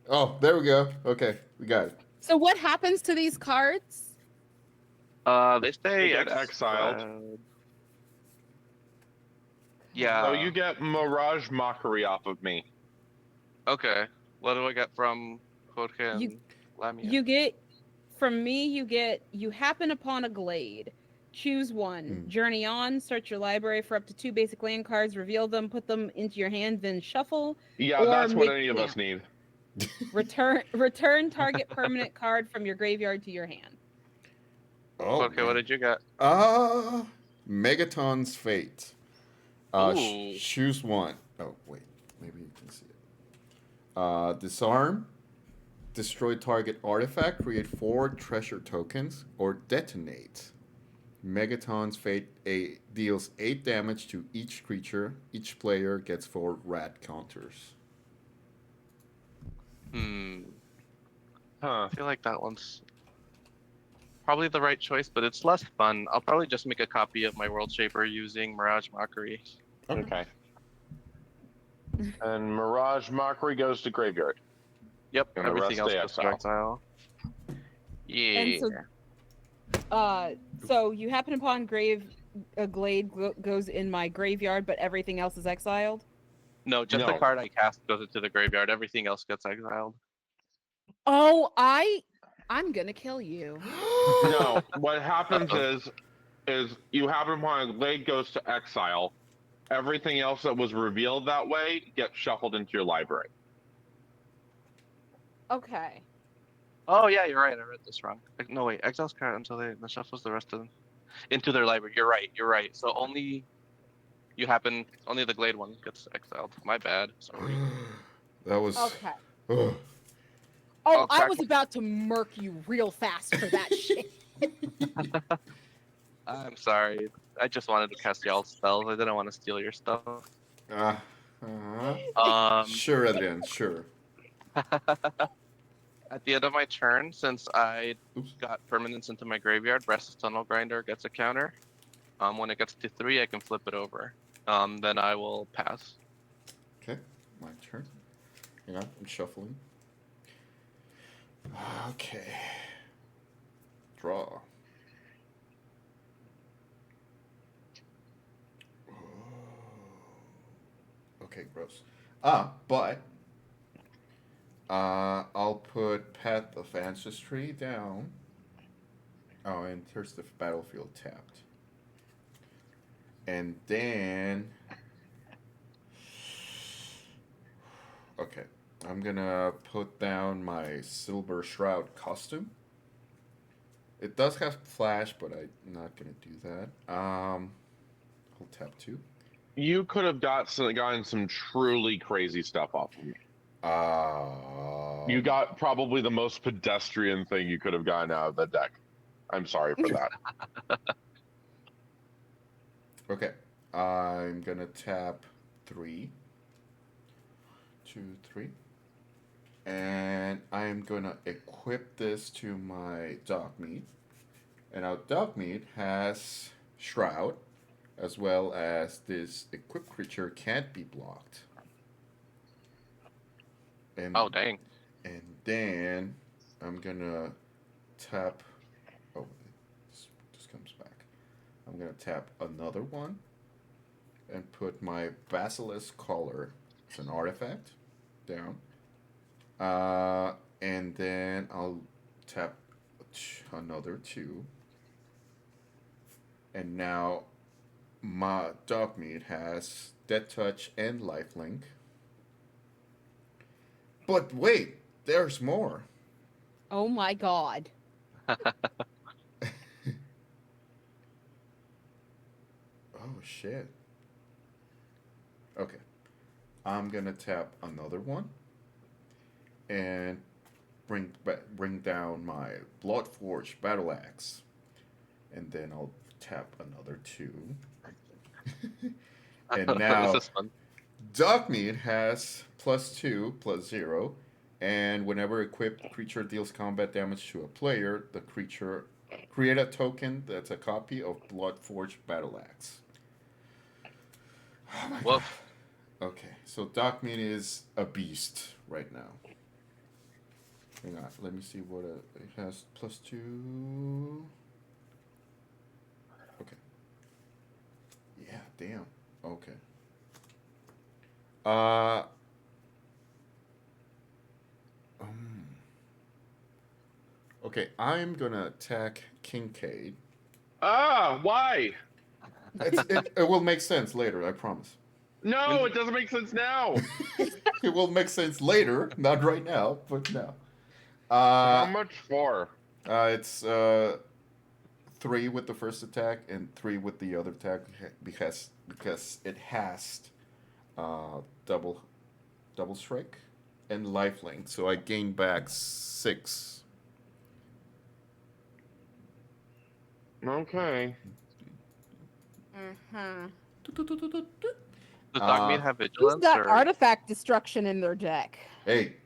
Oh, there we go. Okay, we got it.
so what happens to these cards?
They stay
They get exiled.
Yeah.
So you get Mirage Mockery off of me.
Okay. What do I get from Jorge and
You-
Lamia?
You get, from me, you happen upon a glade. Choose one. Journey on, search your library for up to 2 basic land cards, reveal them, put them into your hand, then shuffle.
Yeah,
Or
that's what
make-
any of
yeah.
us need.
Return target permanent card from your graveyard to your hand.
Oh.
Okay, what did you get?
Megaton's Fate.
Ooh.
Choose one. Oh, wait. Maybe you can see it. Disarm. Destroy target artifact. Create 4 treasure tokens. Or detonate. Megaton's Fate deals 8 damage to each creature. Each player gets 4 rat counters.
Huh.
I feel like that one's probably the right choice, but it's less fun. I'll probably just make a copy of my World Shaper using Mirage Mockery.
Okay. And Mirage Mockery goes to graveyard.
Yep,
And the
everything else
rest
goes
stay
to exile. Yeah.
And so you happen upon a glade goes in my graveyard, but everything else is exiled.
No, just the
No.
card I cast goes into the graveyard. Everything else gets exiled.
Oh, I'm gonna kill you.
No, what happens
Uh-oh.
is you have him on a blade goes to exile. Everything else that was revealed that way gets shuffled into your library.
Okay.
Oh yeah, you're right. I read this wrong. No wait, exiles card until they the shuffles the rest of them into their library. You're right. You're right. So only only the glade one gets exiled. My bad. Sorry.
That was.
Okay.
Ugh.
Oh,
I'll
I
crack
was about to murk you real fast for that shit.
I'm sorry. I just wanted to cast y'all's spells. I didn't want to steal your stuff.
Uh,
Um,
sure, Adrian, sure.
at the end of my turn, since I
Oops.
got permanents into my graveyard, Restless Tunnel Grinder gets a counter. When it gets to 3, I can flip it over. Then I will pass.
Okay, my turn. Hang on, I'm shuffling. Okay. Draw. Okay, gross. But I'll put Path of Ancestry down. Oh, and here's the battlefield tapped. And then, okay, I'm gonna put down my Silver Shroud costume. It does have flash, but I'm not gonna do that. I'll tap 2.
You could have gotten some truly crazy stuff off of me. You got probably the most pedestrian thing you could have gotten out of the deck. I'm sorry for that.
Okay, I'm gonna tap 3, 2, 3, and I'm gonna equip this to my Dogmeat. And our Dogmeat has Shroud, as well as this equipped creature can't be blocked. And
Oh dang.
and then I'm gonna tap. Oh, this comes back. I'm gonna tap another one and put my Basilisk Collar as an artifact down. And then I'll tap another 2. And now my Dogmeat has Death Touch and Lifelink. But wait, there's more.
Oh my god.
Oh shit. Okay. I'm gonna tap another one and bring down my Bloodforged Battle Axe. And then I'll tap another 2. And
This
now
is fun.
Dogmeat has +2/+0, and whenever equipped creature deals combat damage to a player, the creature create a token that's a copy of Bloodforged Battle Axe. Oh my god.
Woof.
Okay, so Dogmeat is a beast right now. Hang on, let me see what it has. +2. Okay. Yeah, damn. Okay. Uh. Okay, I'm gonna attack Kincaid.
Why?
It will make sense later, I promise.
No, it doesn't make sense now.
It will make sense later, not right now, but now.
How much for?
It's 3 with the first attack and 3 with the other attack because it has double strike and lifelink, so I gain back 6.
Okay.
Mm-hmm.
Does Dogmeat have
Who's
vigilance
got
or
artifact destruction in their deck?
Hey,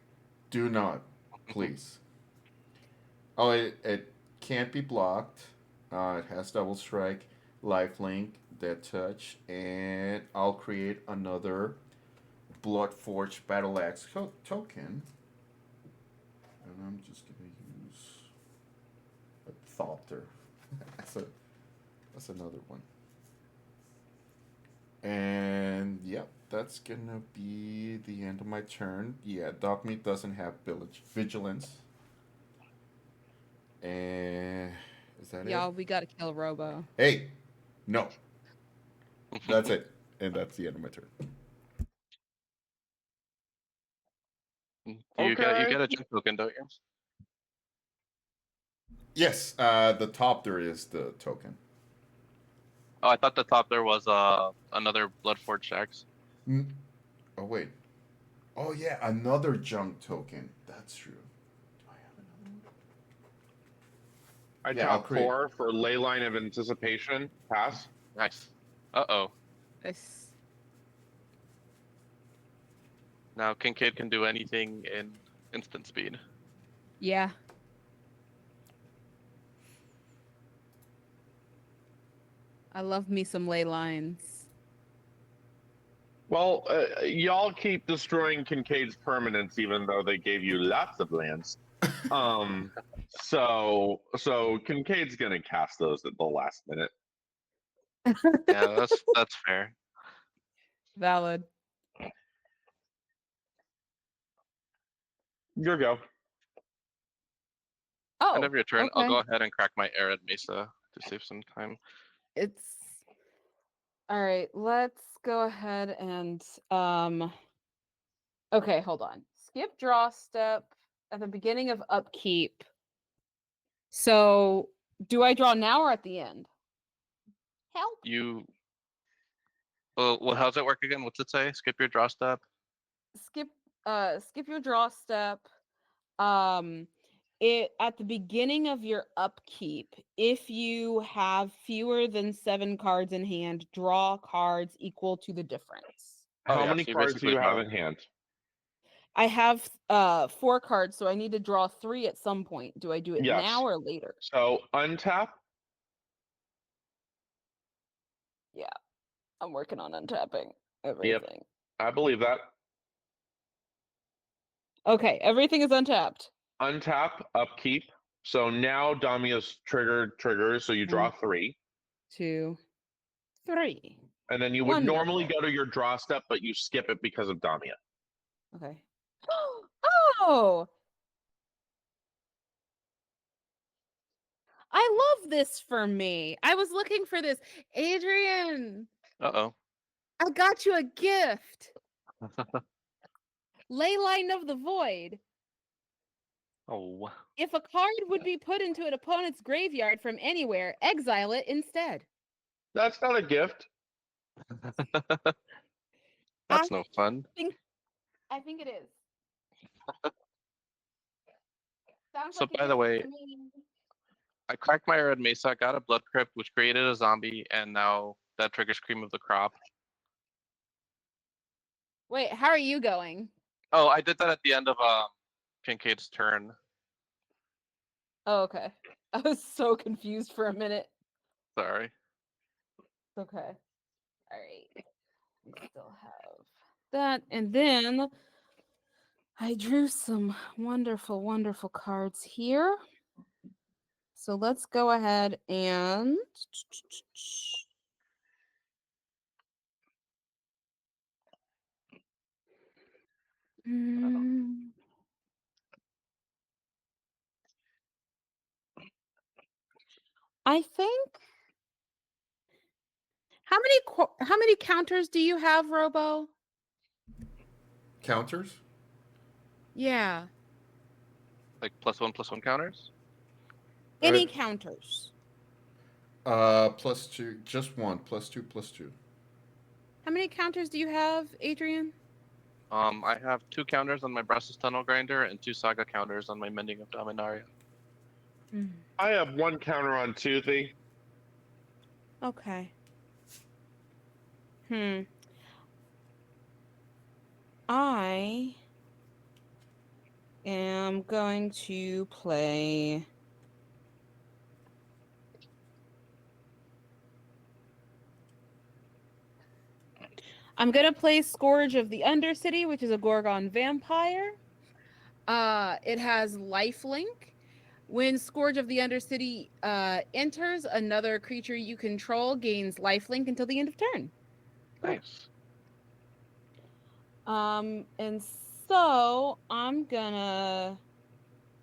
do not, please. Oh, it can't be blocked. It has double strike, lifelink, dead touch, and I'll create another Bloodforged Battle Axe token. And I'm just gonna use a Thopter. that's another one. And yep, that's gonna be the end of my turn. Yeah, Dogmeat doesn't have vigilance. And is that it?
Y'all, we gotta kill Robo.
Hey, no, that's it, and that's the end of my turn.
You
Okay.
get a junk token, don't you?
Yes, the top there is the token.
Oh, I thought the top there was another Bloodforged Axe.
Oh wait. Oh yeah, another junk token. That's true. Do I have another one?
I
Yeah, I'll
tap
create.
4 for Ley Line of Anticipation. Pass.
Nice. Uh-oh.
Nice.
Now Kincaid can do anything in instant speed.
Yeah. I love me some ley lines.
Well, y'all keep destroying Kincaid's permanents, even though they gave you lots of lands. So Kincaid's gonna cast those at the last minute.
Yeah, that's fair.
Valid.
Your go.
Oh,
End of your turn. I'll
okay.
go ahead and crack my Arid Mesa to save some time.
It's all right. Let's go ahead and okay, hold on. Skip draw step at the beginning of upkeep. So, do I draw now or at the end? Help.
You. Well, how's it work again? What's it say? Skip your draw step.
Skip your draw step. It at the beginning of your upkeep, if you have fewer than 7 cards in hand, draw cards equal to the difference.
Oh,
How
yeah,
many
so you
cards do
basically
you have
draw.
in hand?
I have 4 cards, so I need to draw 3 at some point. Do I do it
Yes.
now or later?
So untap.
Yeah, I'm working on untapping everything.
I believe that.
Okay, everything is untapped.
Untap, upkeep. So now Damia's triggers, so you draw 3.
2, 3.
And then you would normally
Wonderful.
go to your draw step, but you skip it because of Damia.
Okay. Oh! I love this for me. I was looking for this. Adrian,
Uh-oh.
I got you a gift. Leyline of the Void.
Oh.
If a card would be put into an opponent's graveyard from anywhere, exile it instead.
That's not a gift.
That's no fun.
I think it is. Sounds
So
like a
by the
gift
way,
to me.
I cracked my Red Mesa, got a Blood Crypt, which created a zombie, and now that triggers Cream of the Crop.
Wait, how are you going?
Oh, I did that at the end of Kincaid's turn.
Oh, okay. I was so confused for a minute.
Sorry.
It's okay. All right. We still have that. And then I drew some wonderful, wonderful cards here. So let's go ahead and I think how many counters do you have, Robo?
Counters?
Yeah.
Like +1/+1 counters?
Any counters?
+2, just one. +2, +2.
How many counters do you have, Adrian?
I have 2 counters on my Brassus Tunnel Grinder and 2 Saga counters on my Mending of Dominaria.
I have 1 counter on Toothy.
Okay. I am going to play Scourge of the Undercity, which is a Gorgon vampire. It has lifelink. When Scourge of the Undercity enters, another creature you control gains lifelink until the end of turn.
Nice.
And so I'm gonna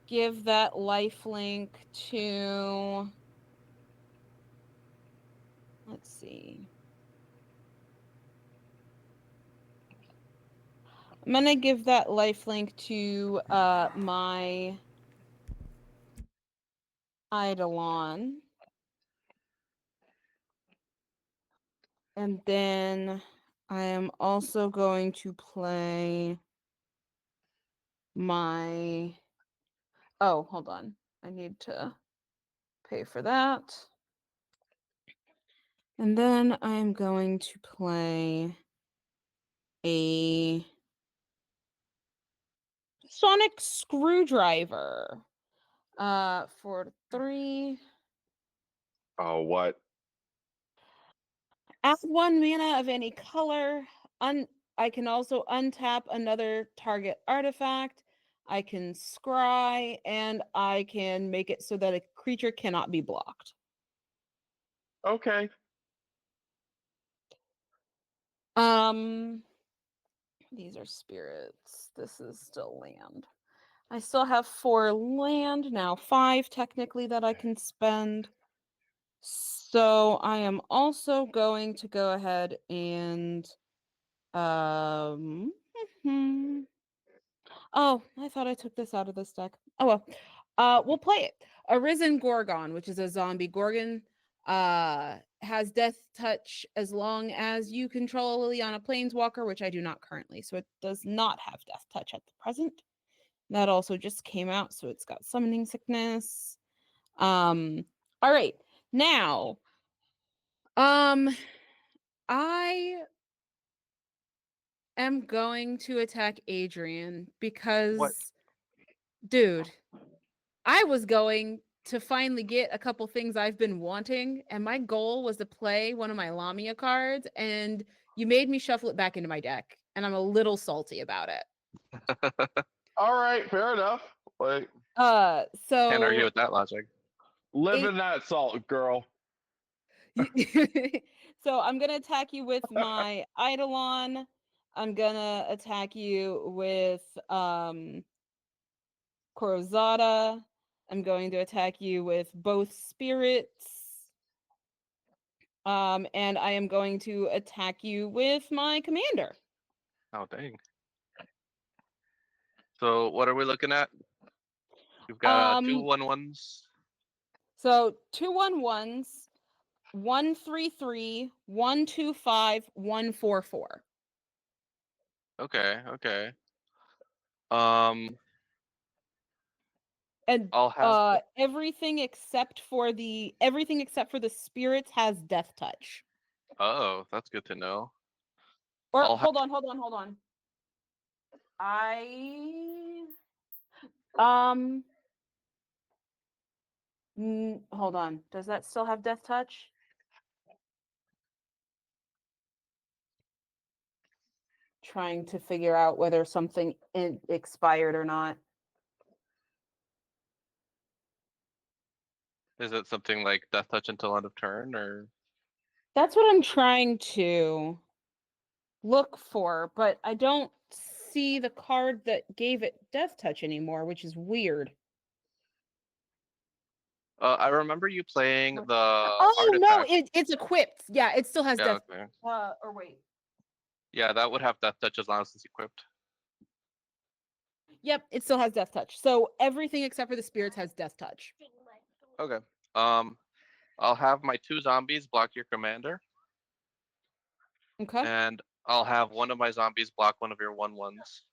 give that lifelink to, let's see. I'm gonna give that lifelink to my Eidolon. And then I am also going to play my... Oh, hold on. I need to pay for that. And then I'm going to play a Sonic Screwdriver for 3.
Oh, what?
Add 1 mana of any color. I can also untap another target artifact. I can scry, and I can make it so that a creature cannot be blocked.
Okay.
These are spirits. This is still land. I still have 4 land, now 5 technically that I can spend. So I am also going to go ahead and oh, I thought I took this out of this deck. Oh well. We'll play it. Arisen Gorgon, which is a zombie Gorgon, has death touch as long as you control a Liliana Planeswalker, which I do not currently, so it does not have death touch at the present. That also just came out, so it's got summoning sickness. All right. Now, I am going to attack Adrian because, dude, I was going to finally get a couple things I've been wanting, and my goal was to play one of my Lamia cards, and you made me shuffle it back into my deck, and I'm a little salty about it.
All right, fair enough. Like,
Can't argue
So
with that logic.
live in that salt, girl.
so I'm gonna attack you with my Eidolon. I'm gonna attack you with Corozada. I'm going to attack you with both spirits. And I am going to attack you with my commander.
Oh dang. So what are we looking at? We've got 2/1/1s.
So 2/1/1s, 1/3/3, 1/2/5, 1/4/4.
Okay, okay. Um,
And
I'll have
everything except for the spirits has death touch.
Oh, that's good to know.
Or
I'll have
hold on. Hold on. Does that still have death touch? Trying to figure out whether something expired or not.
Is it something like death touch until end of turn, or
That's what I'm trying to look for, but I don't see the card that gave it death touch anymore, which is weird.
I remember you playing the
Oh no,
artifact.
it's equipped. Yeah, it still has
Yeah,
death.
okay.
Or wait.
Yeah, that would have death touch as long as it's equipped.
Yep, it still has death touch. So everything except for the spirits has death touch.
Okay. I'll have my 2 zombies block your commander,
Okay.
and I'll have one of my zombies block one of your 1/1s.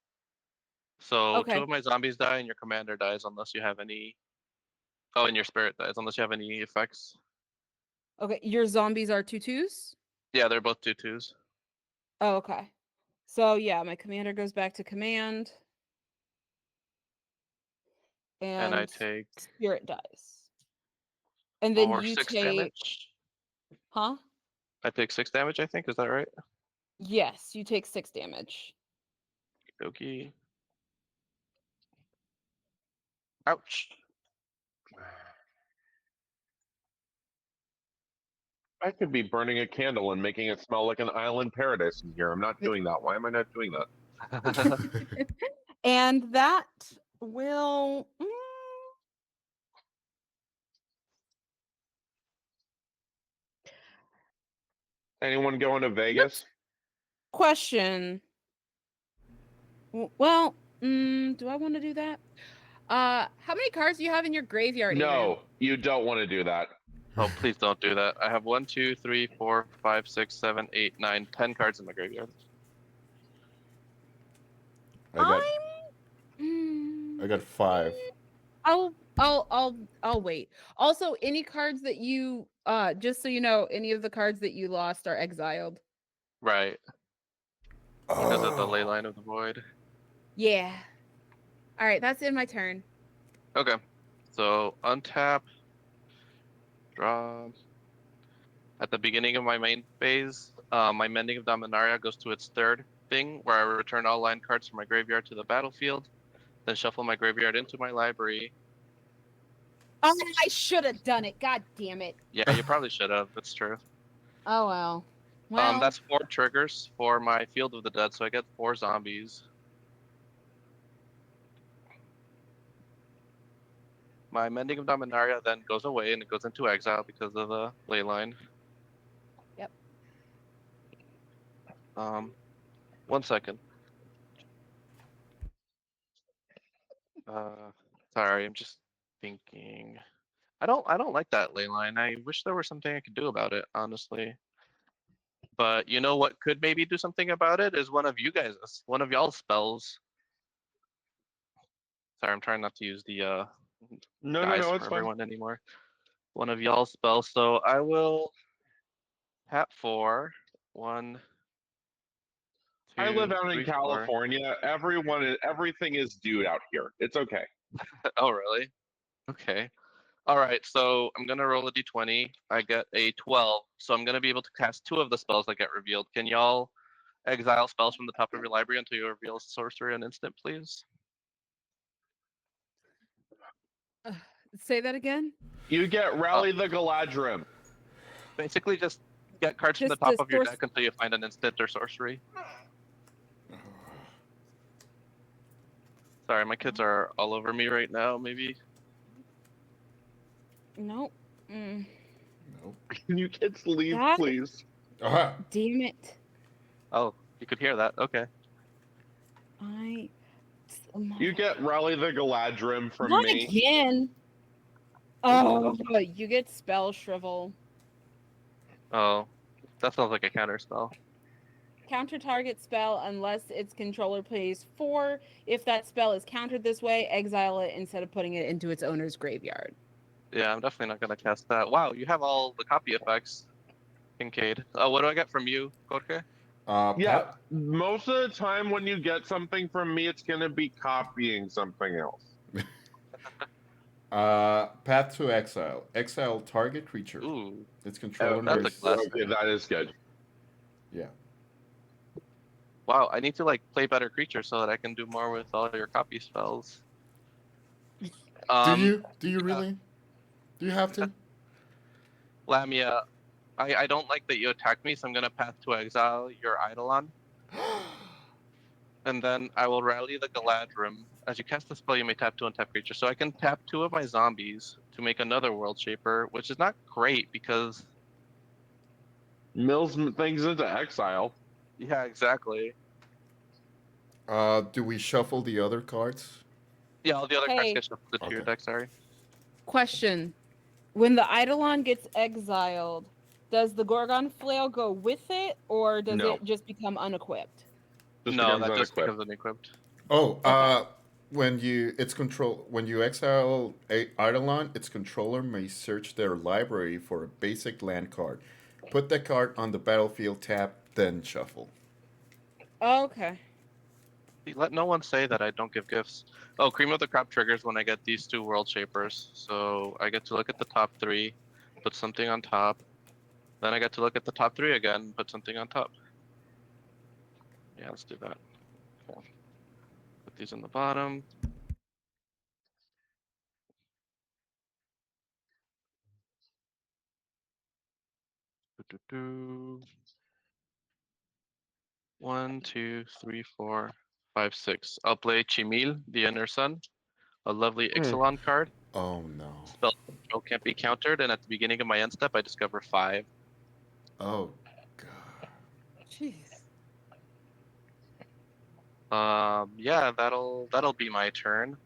So 2
Okay.
of my zombies die and your commander dies unless you have any. Oh, and your spirit dies unless you have any effects.
Okay. Your zombies are 2/2s?
Yeah, they're both 2/2s.
Oh, okay. So yeah, my commander goes back to command.
And I
And
take
spirit dies. And then you
6
take
damage.
Huh?
I take 6 damage, I think. Is that right?
Yes, you take 6 damage.
Okie. Ouch.
I could be burning a candle and making it smell like an island paradise in here. I'm not doing that. Why am I not doing that?
And that will.
Anyone going to Vegas?
Question. Well, do I want to do that? How many cards do you have in your graveyard? Aaron?
No, you don't want to do that.
Oh, please don't do that. I have 1, 2, 3, 4, 5, 6, 7, 8, 9, 10 cards in my graveyard.
I got 5.
I'll wait. Also, any cards that you just so you know, any of the cards that you lost are exiled.
Right. Because of the
Oh.
ley line of the void.
Yeah. All right, that's in my turn.
Okay. So untap, draw. At the beginning of my main phase, my Mending of Dominaria goes to its third thing, where I return all line cards from my graveyard to the battlefield, then shuffle my graveyard into my library.
Oh, I should have done it. God damn it.
Yeah, you probably should have. That's true.
Oh well. Well,
That's 4 triggers for my Field of the Dead, so I get 4 zombies. My Mending of Dominaria then goes away and it goes into exile because of the ley line.
Yep.
1 second. Sorry, I'm just thinking. I don't like that ley line. I wish there was something I could do about it, honestly. But you know what could maybe do something about it is one of y'all's spells. Sorry, I'm trying not to use the
No,
guys
it's
for
fine.
everyone anymore. One of y'all's spells. So I will tap 4. 1, 2,
I live out in
3, 4.
California. Everything is dude out here. It's okay.
Oh, really? Okay. All right, so I'm gonna roll a d20. I get a 12, so I'm gonna be able to cast 2 of the spells that get revealed. Can y'all exile spells from the top of your library until you reveal sorcery on instant, please?
say that again.
You get Rally the Galadrim.
Basically, just get cards from the
Just
top
to
of your
source-
deck until you find an instant or sorcery. Sorry, my kids are all over me right now. Maybe.
Nope.
Nope.
Can you kids leave,
God.
please?
Aha.
Damn it.
Oh, you could hear that. Okay.
You get Rally the Galadrim from
Not
me.
again. Oh, you get spell shrivel.
Oh, that sounds like a counter spell.
Counter target spell unless its controller plays 4. If that spell is countered this way, exile it instead of putting it into its owner's graveyard.
Yeah, I'm definitely not gonna cast that. Wow, you have all the copy effects, Kincaid. What do I get from you, Jorge?
Yeah, most of the time when you get something from me, it's gonna be copying something else.
Path to Exile. Exile target creature.
Ooh,
Its controller
that's a
makes.
classic.
Okay, that is good.
Yeah.
Wow, I need to like play better creatures so that I can do more with all your copy spells.
Do you? Do you
yeah.
really? Do you have to?
Lamia, I don't like that you attacked me, so I'm gonna path to exile your Eidolon. And then I will rally the Galadrim. As you cast the spell, you may tap 2 untap creatures. So I can tap 2 of my zombies to make another World Shaper, which is not great because.
Mills things into exile.
Yeah, exactly.
Do we shuffle the other cards?
Yeah, all the other cards
Hey.
get shuffled into your
Okay.
deck, sorry.
Question. When the Eidolon gets exiled, does the Gorgon Flail go with it, or does
No.
it just become unequipped?
Just
No,
becomes
that just
unequipped.
becomes unequipped.
Oh,
Okay.
when you exile a Eidolon, its controller may search their library for a basic land card. Put that card on the battlefield tab, then shuffle.
Okay.
Let no one say that I don't give gifts. Oh, Cream of the Crop triggers when I get these 2 World Shapers. So I get to look at the top 3, put something on top. Then I get to look at the top 3 again, put something on top. Yeah, let's do that. Okay. Put these in the bottom. Doo-doo-doo. 1, 2, 3, 4, 5, 6. I'll play Chimil, the Inner Sun, a lovely
Hmm.
Ixalan card.
Oh no.
Spell control can't be countered, and at the beginning of my end step, I discover 5.
Oh god.
Jeez.
Yeah, that'll be my turn.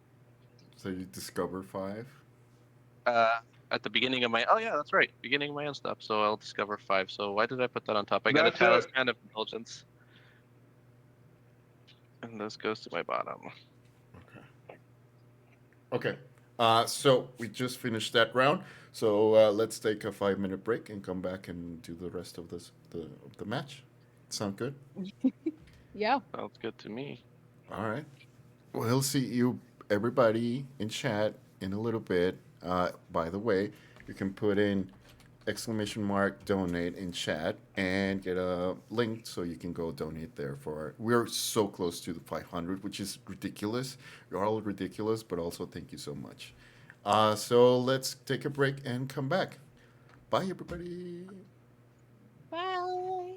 So you discover 5?
At the beginning of my that's right, beginning of my end step. So I'll discover 5. So why did I put that on top? I got a
That's it.
Talisman of Indulgence, and this goes to my bottom.
Okay. Okay. So we just finished that round. So let's take a 5-minute break and come back and do the rest of the match. Sound good?
Yeah.
Sounds good to me.
All right. We'll see you, everybody, in chat in a little bit. By the way, you can put in !donate in chat and get a link so you can go donate there for. We're so close to the 500, which is ridiculous. You're all ridiculous, but also thank you so much. So let's take a break and come back. Bye, everybody.
Bye.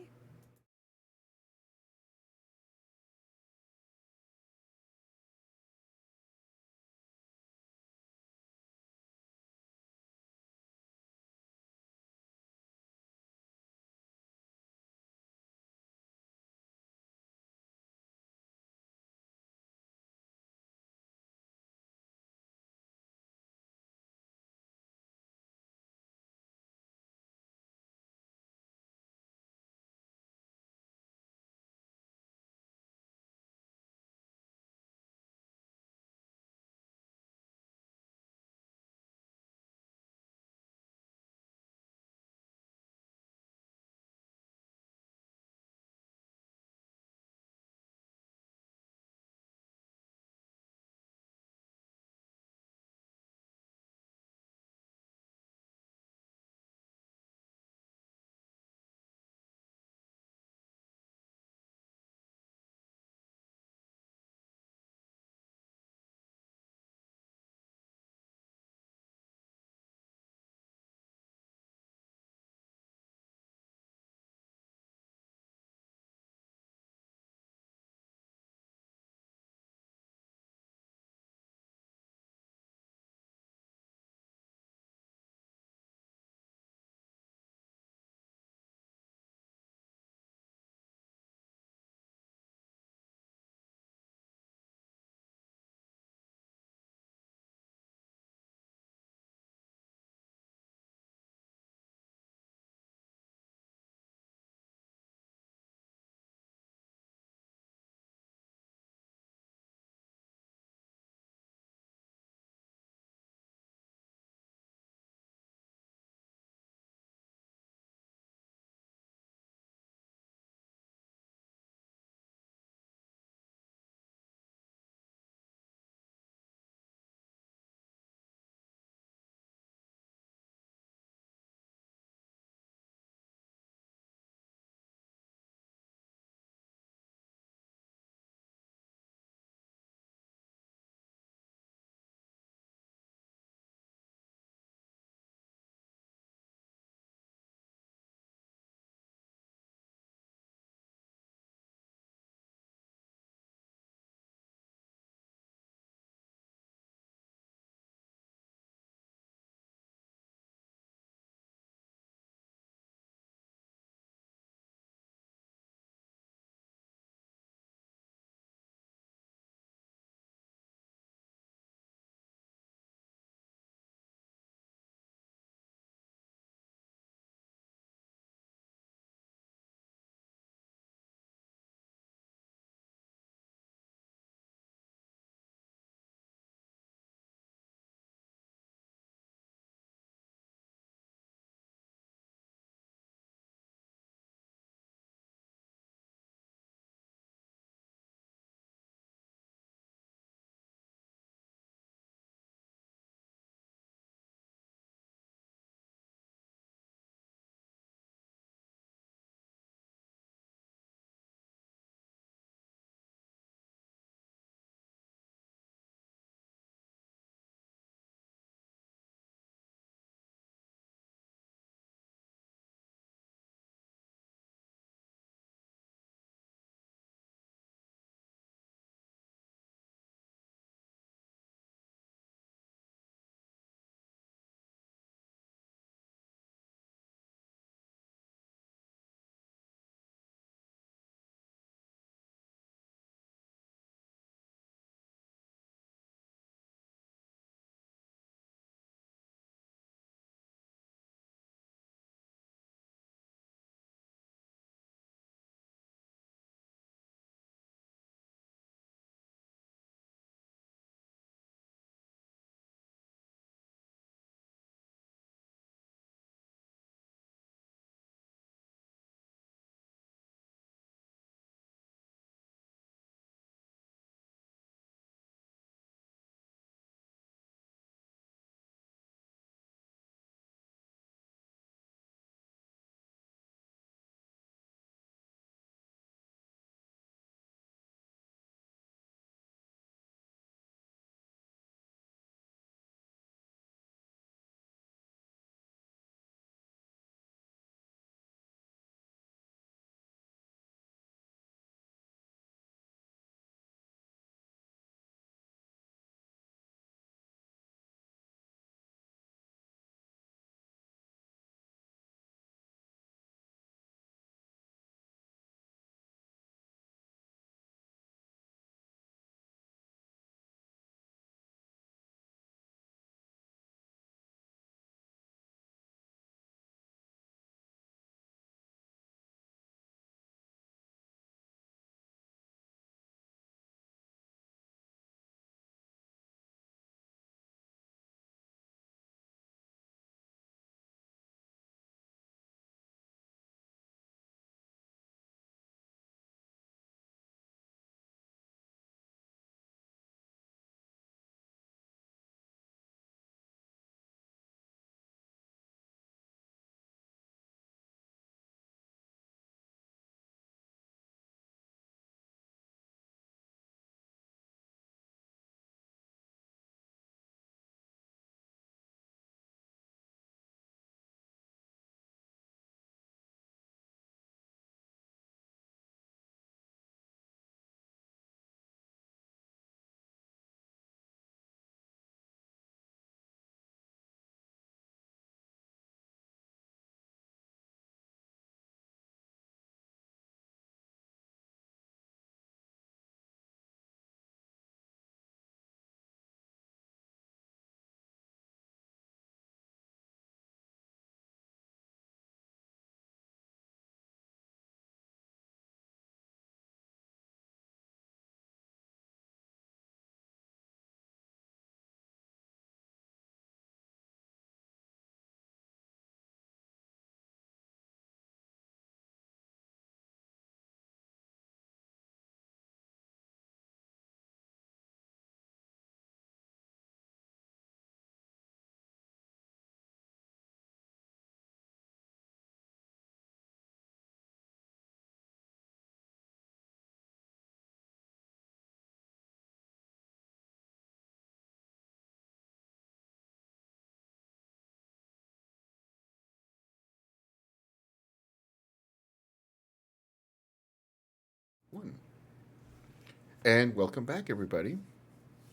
And welcome back, everybody.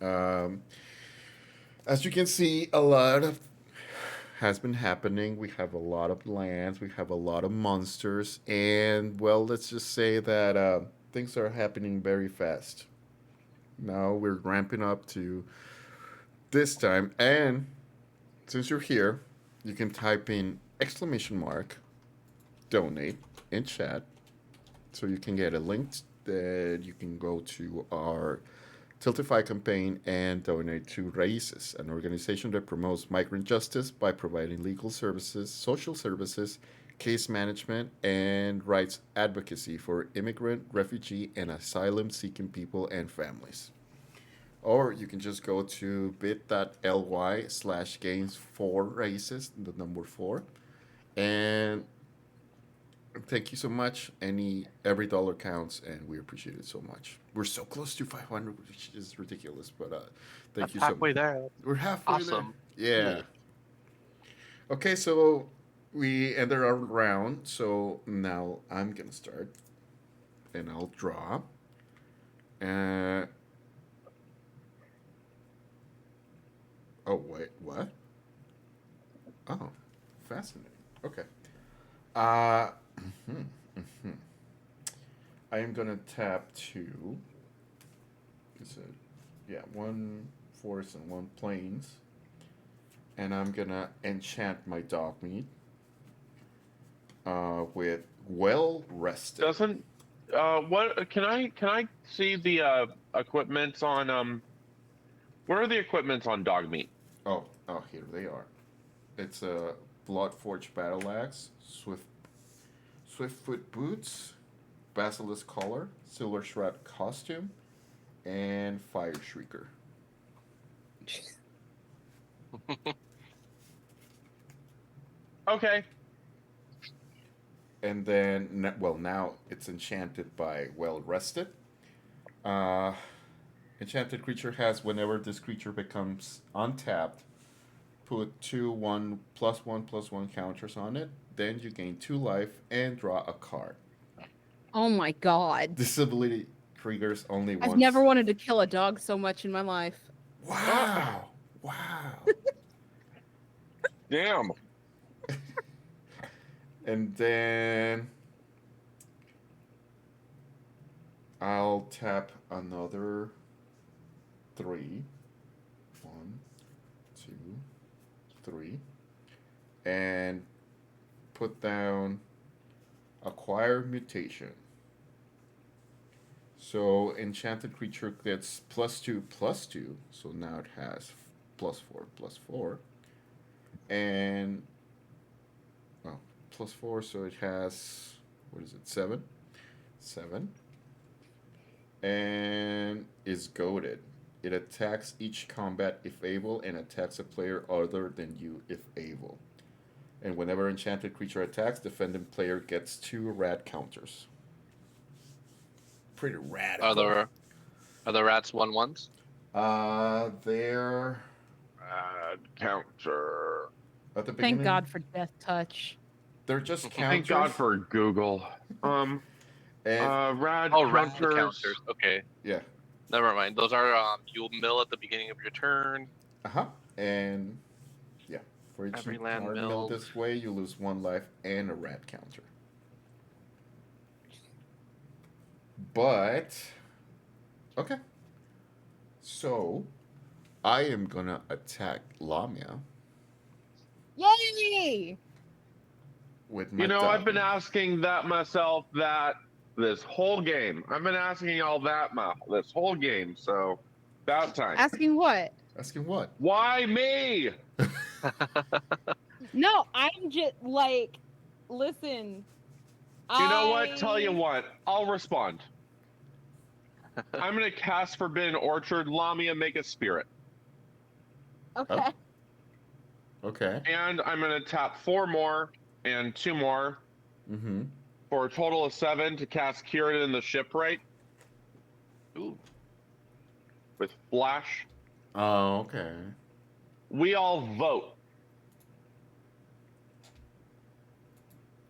Um, as you can see, a lot of has been happening. We have a lot of lands, we have a lot of monsters, and well, let's just say that things are happening very fast. Now we're ramping up to this time, and since you're here, you can type in exclamation mark donate in chat so you can get a link that you can go to our Tiltify campaign and donate to Raices, an organization that promotes migrant justice by providing legal services, social services, case management, and rights advocacy for immigrant, refugee, and asylum seeking people and families. Or you can just go to bit.ly/games4races, the number four, and thank you so much. Every dollar counts, and we appreciate it so much. We're so close to 500, which is ridiculous. But thank
That's
you so much.
halfway there.
We're halfway
Awesome.
there. Yeah. Okay, so we ended our round. So now I'm gonna start, and I'll draw. Uh, oh wait, what? Oh, fascinating. Okay. Uh, I am gonna tap two. Is it? Yeah, one forest and one plains, and I'm gonna enchant my Dogmeat with well rested.
Doesn't what can I see the equipments on where are the equipments on Dogmeat?
Oh, here they are. It's a Bloodforged Battle Axe, Swiftfoot boots, Basilisk collar, Silver Shroud costume, and Fire Shrieker.
Okay.
And then, well, now it's enchanted by well rested. Uh, Enchanted creature has whenever this creature becomes untapped, put two 1/1/1 counters on it. Then you gain 2 life and draw a card.
Oh my god.
This ability triggers only once.
I've never wanted to kill a dog so much in my life.
Wow! Wow!
Damn.
And then I'll tap another 3. 1, 2, 3. And put down Acquire Mutation. So enchanted creature gets +2/+2. So now it has +4/+4. And well, +4, so it has, what is it, 7? 7. And is goaded. It attacks each combat if able and attacks a player other than you if able. And whenever enchanted creature attacks, defending player gets 2 rad counters. Pretty rad.
Are the rats 1/1s?
They're
Counter.
at the beginning.
Thank God for Death Touch.
They're just counters.
Thank God for Google.
And,
rad
Oh, rat
counters.
counters. Okay,
yeah.
never mind. Those are you'll mill at the beginning of your turn.
And yeah, for each
Every land
card milled
milled.
this way, you lose 1 life and a rad counter. But okay, so I am gonna attack Lamia
Yay!
with my.
You know, I've been
Dogmeat.
asking that myself that this whole game. I've been asking all that this whole game. So about time.
Asking what?
Asking what?
Why me?
No, I'm just like, listen.
You know what? Tell you what. I'll respond. I'm gonna cast Forbidden Orchard. Lamia, make a spirit.
Okay.
Okay.
And I'm gonna tap 4 more and 2 more
Mm-hmm.
for a total of 7 to cast Cirdan the Shipwright. Ooh. With Flash.
Oh, okay.
We all vote.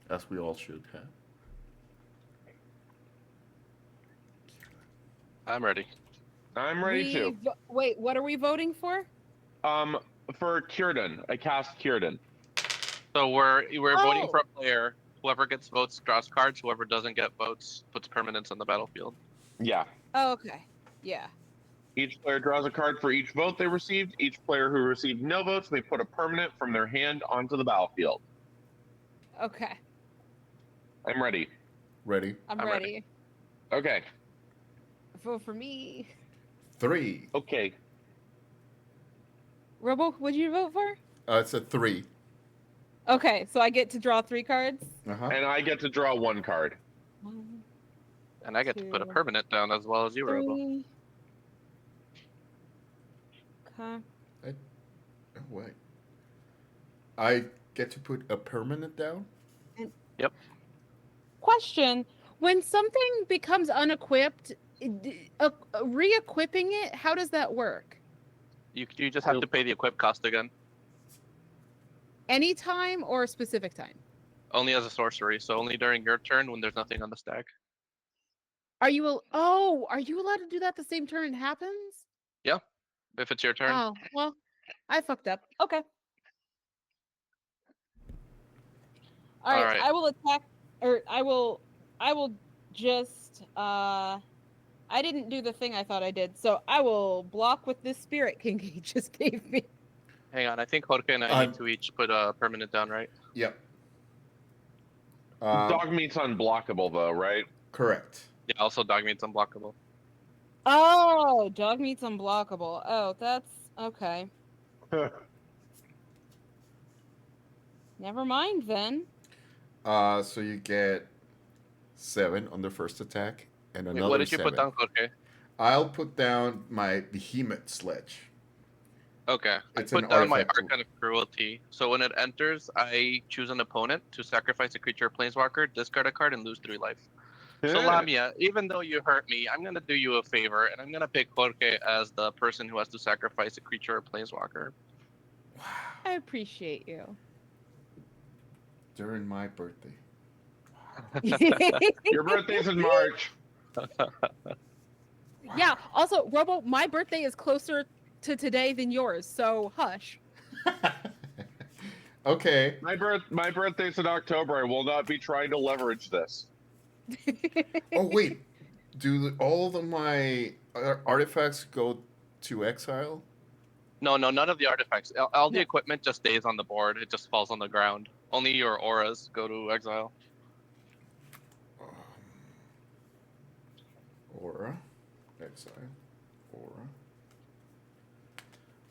As we all should have.
I'm ready.
I'm ready too.
Wait, what are we voting for?
For Cirdan, I cast Cirdan.
So we're voting for
Oh.
a player. Whoever gets votes draws cards. Whoever doesn't get votes puts permanents on the battlefield.
Yeah.
Oh, okay. Yeah.
Each player draws a card for each vote they received. Each player who received no votes may put a permanent from their hand onto the battlefield.
Okay.
I'm ready.
Ready?
I'm
I'm ready.
ready.
Okay.
Vote for me.
3.
Okay.
Robo, what'd you vote for?
It's a 3.
Okay, so I get to draw 3 cards.
Uh-huh.
And I get to draw 1 card.
1,
And I get to put a
2,
permanent down as well as you, Robo.
3. Okay.
Oh, wait. I get to put a permanent down?
Question: when something becomes unequipped, re-equipping it, how does that work?
You just have to pay the equip cost again.
Anytime or a specific time?
Only as a sorcery, so only during your turn when there's nothing on the stack.
Are you allowed to do that the same turn it happens?
If it's your turn.
Oh, well, I fucked up. Okay. All right,
Alright.
I will attack, or I will just, I didn't do the thing I thought I did, so I will block with this Spirit King he just gave me.
Hang on, I think Jorge and I need to each put a permanent down, right?
Yep.
Dogmeat's unblockable though, right?
Correct.
Yeah, also Dogmeat's unblockable.
Oh, Dogmeat's unblockable. Oh, that's okay. Never mind then.
So you get 7 on the first attack and
Wait,
another
what did you
7.
put down, Jorge?
I'll put down my Behemoth Sledge.
Okay,
It's
I
an
put down my
artifact.
Archon of Cruelty. So when it enters, I choose an opponent to sacrifice a creature or planeswalker, discard a card, and lose 3 life. So Lamia, even though you hurt me, I'm gonna do you a favor, and I'm gonna pick Jorge as the person who has to sacrifice a creature or planeswalker.
Wow.
I appreciate you.
During my birthday.
Your birthday's in March.
Yeah, also, Robo, my birthday is closer to today than yours, so hush.
Okay.
My birthday's in October. I will not be trying to leverage this.
Oh, wait. Do all of my artifacts go to exile?
No, none of the artifacts. All the
No.
equipment just stays on the board. It just falls on the ground. Only your auras go to exile.
Aura. Exile. Aura.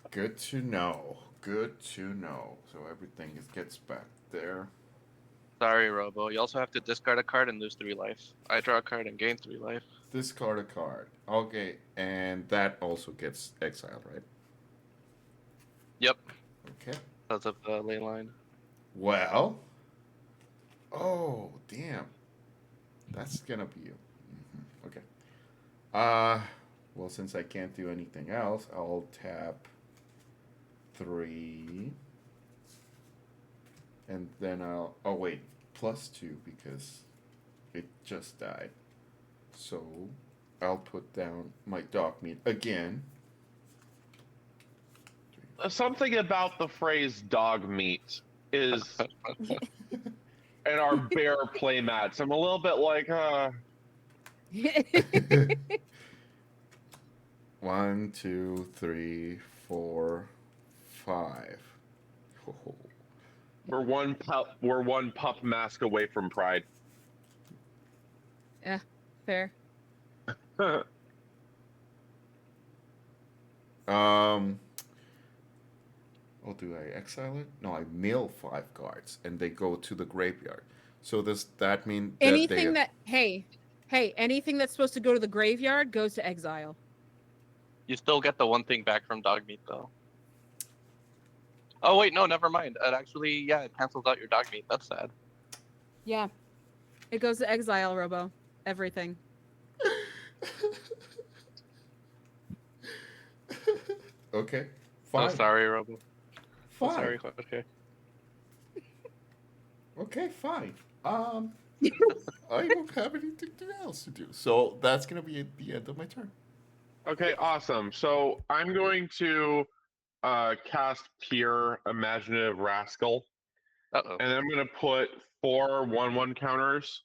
Good to know. Good to know. So everything gets back there.
Sorry, Robo. You also have to discard a card and lose 3 life. I draw a card and gain 3 life.
Discard a card. Okay, and that also gets exiled, right?
Yep,
Okay.
because of the ley line.
Well. Oh, damn. That's gonna be you. Okay. Well, since I can't do anything else, I'll tap 3. And then I'll. Oh, wait. +2 because it just died. So I'll put down my Dogmeat again.
Something about the phrase dog meat is and our bear playmats. I'm a little bit like,
1, 2, 3, 4, 5. Oh.
we're one pup mask away from pride.
Yeah, fair.
Oh, do I exile it? No, I mill 5 cards and they go to the graveyard. So does that mean that
Anything anything that's supposed to go to the graveyard goes to exile.
You still get the one thing back from Dogmeat, though. Oh, wait, no, never mind. It actually, yeah, it cancels out your Dogmeat. That's sad.
Yeah. It goes to exile, Robo. Everything.
Okay,
So
fine.
sorry, Robo.
Fine.
So sorry, okay.
Okay, fine. I don't have anything else to do. So that's gonna be the end of my turn.
Okay, awesome. So I'm going to cast Pure Imaginative Rascal,
Uh-oh.
and I'm going to put 4 1/1 counters.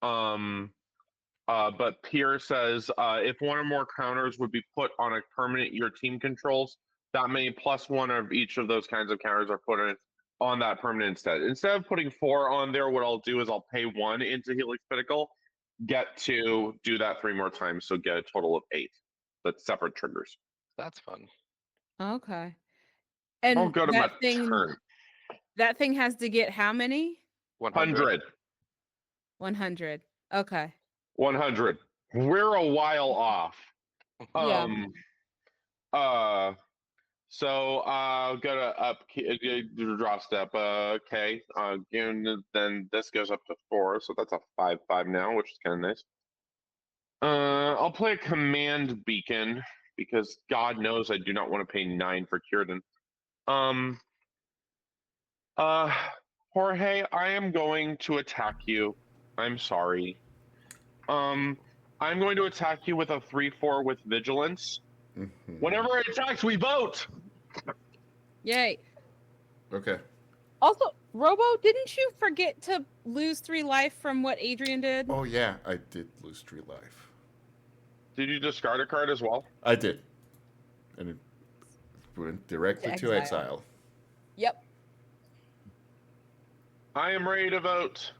But Pure says if one or more counters would be put on a permanent your team controls, that many +1 of each of those kinds of counters are put on that permanent instead. Instead of putting 4 on there, what I'll do is I'll pay 1 into Helix Pinnacle, get to do that 3 more times, so get a total of 8. That's separate triggers.
That's fun.
Okay.
I'll
And
go to my turn.
that thing has to get how many?
100.
100. Okay.
100. We're a while off.
Yeah.
So go to up draw step. Okay. And then this goes up to 4, so that's a 5/5 now, which is kind of nice. I'll play a command beacon because God knows I do not want to pay 9 for Cirdan. Jorge, I am going to attack you. I'm sorry. I'm going to attack you with a 3/4 with vigilance.
Mhm.
Whenever it attacks, we vote.
Yay.
Okay.
Also, Robo, didn't you forget to lose 3 life from what Adrian did?
Oh yeah, I did lose 3 life.
Did you discard a card as well?
I did, and it went directly to
exile.
exile.
Yep.
I am ready to vote.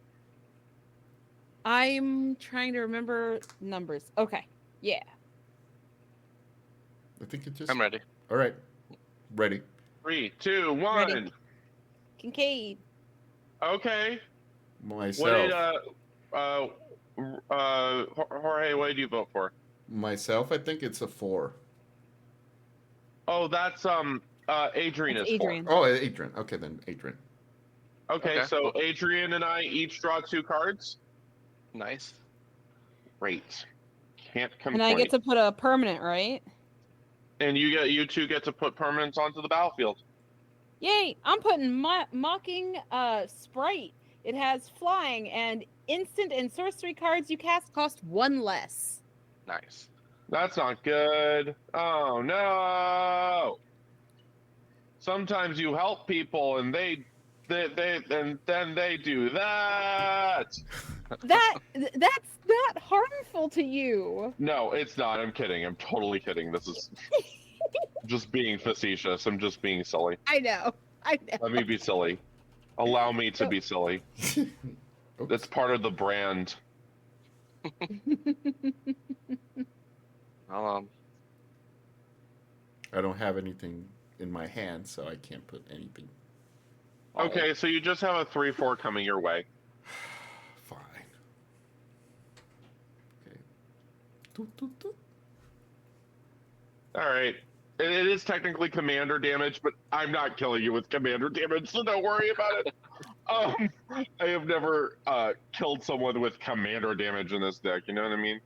I'm trying to remember numbers. Okay. Yeah.
I think it just.
I'm ready.
All right, ready.
3, 2, 1.
Ready. Kincaid.
Okay.
Myself.
What did Jorge? What did you vote for?
Myself, I think it's a 4.
Oh, that's Adrian
It's
is 4.
Adrian.
Oh, Adrian. Okay, then Adrian.
Okay,
Okay.
so Adrian and I each draw 2 cards.
Nice.
Great. Can't complain.
And I get to put a permanent, right?
And you two get to put permanents onto the battlefield.
Yay! I'm putting Mocking Sprite. It has flying, and instant and sorcery cards you cast cost 1 less.
Nice.
That's not good. Oh no. Sometimes you help people and they and then they do that.
That's not harmful to you.
No, it's not. I'm kidding. I'm totally kidding. This is just being facetious. I'm just being silly.
I know.
Let me be silly. Allow me to be silly.
Oops.
That's part of the brand.
I'll,
I don't have anything in my hand, so I can't put anything.
Okay, so you just have a 3/4 coming your way.
Fine. Okay. Toot, toot, toot.
All right. It is technically commander damage, but I'm not killing you with commander damage, so don't worry about it. I have never killed someone with commander damage in this deck. You know what I mean?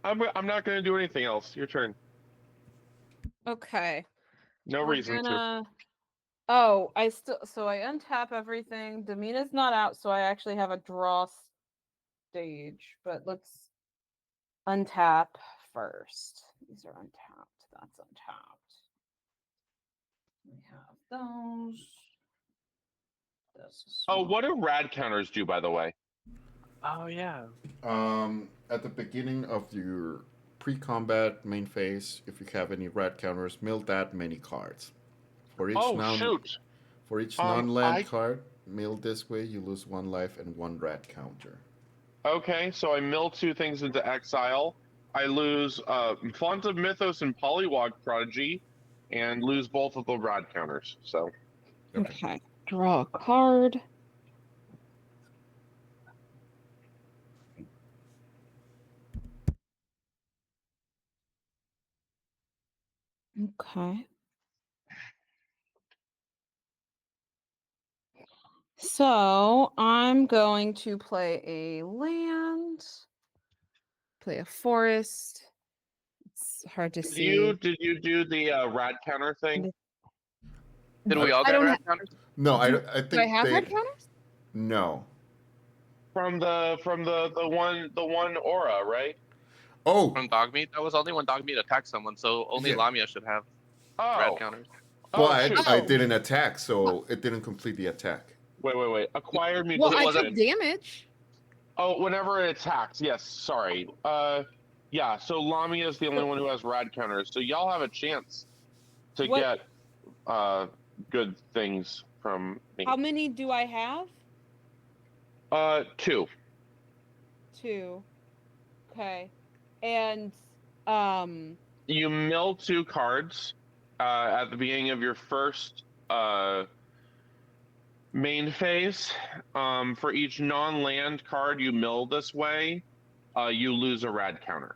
I'm not going to do anything else. Your turn.
Okay.
No
We're
reason to.
gonna... Oh, I untap everything. Damina's not out, so I actually have a draw stage. But let's untap first. These are untapped. That's untapped. We have those. This is
Oh, what do rad counters do, by the way?
Oh yeah.
At the beginning of your pre-combat main phase, if you have any rat counters, mill that many cards. For each
Shoot!
For each
I-
non-land card milled this way, you lose 1 life and 1 rat counter.
Okay, so I mill 2 things into exile. I lose Font of Mythos and Polywog Prodigy, and lose both of the rad counters. So
okay. Draw a card. Okay. So I'm going to play a land, play a forest. It's hard to see.
did you do the rad counter thing?
Did we
I-
all
I
get
don't
red counters?
No, I
Do I
think
have
they
red counters?
no.
From the one aura, right?
Oh,
From Dogmeat, that was only when Dogmeat attacked someone, so only
yeah.
Lamia should have red
Oh,
counters.
oh
But
shoot!
I
Oh.
didn't attack, so it didn't complete the attack.
Wait. Acquired
Well,
Was it-
I
was it-
mutation.
took damage.
Oh, whenever it attacks. Yes, sorry. Yeah. So Lamia is the only one who has rad counters. So y'all have a chance to
What?
get good things from me.
How many do I have?
2.
2. Okay. And
You mill 2 cards at the beginning of your first main phase. For each non-land card you mill this way, you lose a rad counter.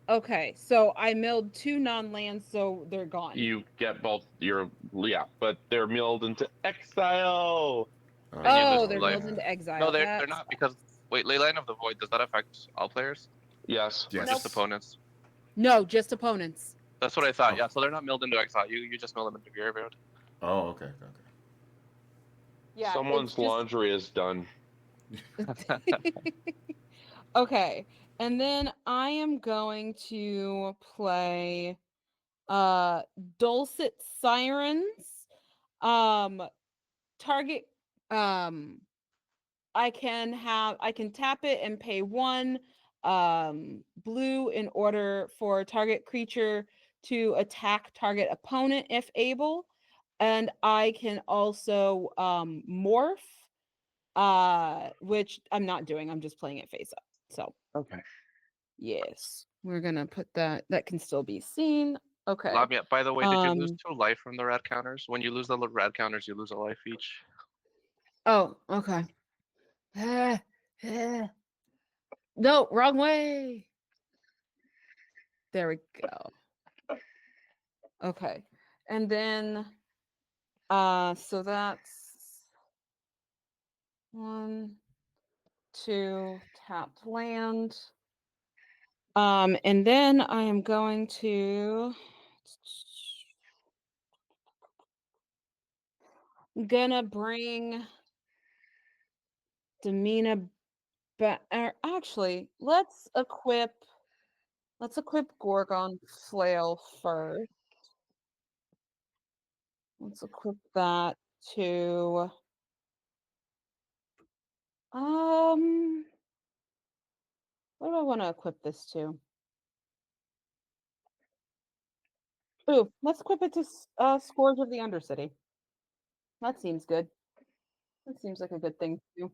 okay, so I milled 2 non-lands, so they're gone.
You get both your but they're milled into exile.
And you lose
Oh, they're
life.
milled into exile.
No, they're
That
not,
sucks.
because wait, Leyline of the Void, does that affect all players?
Yes.
Or
Yes.
just opponents?
No, just opponents.
That's what I thought.
Oh.
Yeah, so they're not milled into exile. You just mill them into graveyard.
Oh, okay.
Yeah.
Someone's
it's just...
laundry is done.
Okay. And then I am going to play Dulcet Sirens. Target I can tap it and pay 1 blue in order for target creature to attack target opponent if able. And I can also morph, which I'm not doing. I'm just playing it face up. So
Okay.
yes, we're gonna put that. That can still be seen. Okay.
Lamia, by the way, did you lose
Um,
2 life from the rad counters? When you lose the rad counters, you lose a life each.
Oh, okay. No, wrong way. There we go. Okay. And then so that's 1, 2 tapped land. And then I am going to bring Damina back. Actually, let's equip Gorgon Flail first. Let's equip that to what do I want to equip this to? Ooh, let's equip it to Scourge of the Undercity. That seems good. That seems like a good thing to do.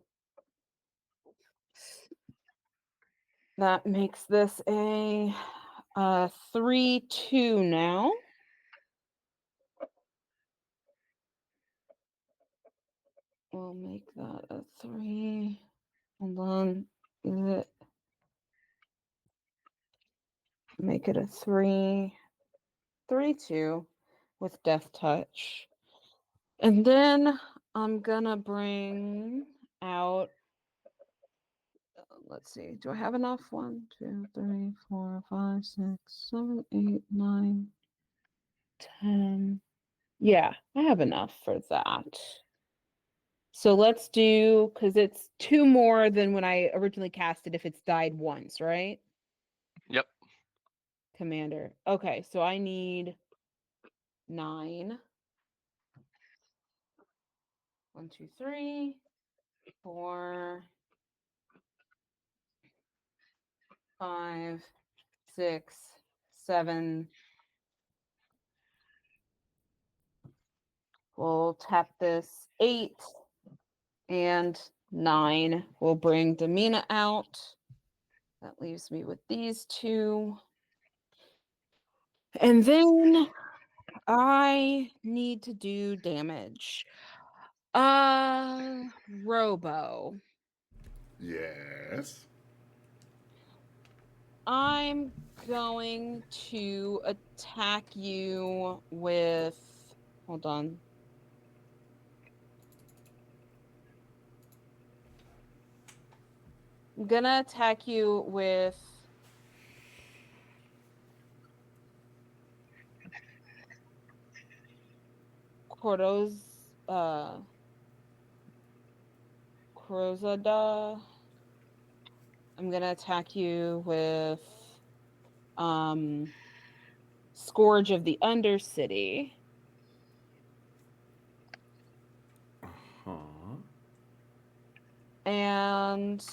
That makes this a 3/2 now. We'll make that a 3. Hold on. Is it? Make it a 3/2 with Death Touch. And then I'm gonna bring out, let's see, do I have enough? 1, 2, 3, 4, 5, 6, 7, 8, 9, 10. Yeah, I have enough for that. So let's do, because it's 2 more than when I originally cast it if it's died once, right?
Yep.
Commander. Okay, so I need 9. 1, 2, 3, 4, 5, 6, 7. We'll tap this 8 and 9. We'll bring Damina out. That leaves me with these 2. And then I need to do damage. Robo.
Yes.
I'm going to attack you with, hold on. I'm gonna attack you with Crozada. I'm gonna attack you with Scourge of the Undercity.
Huh.
And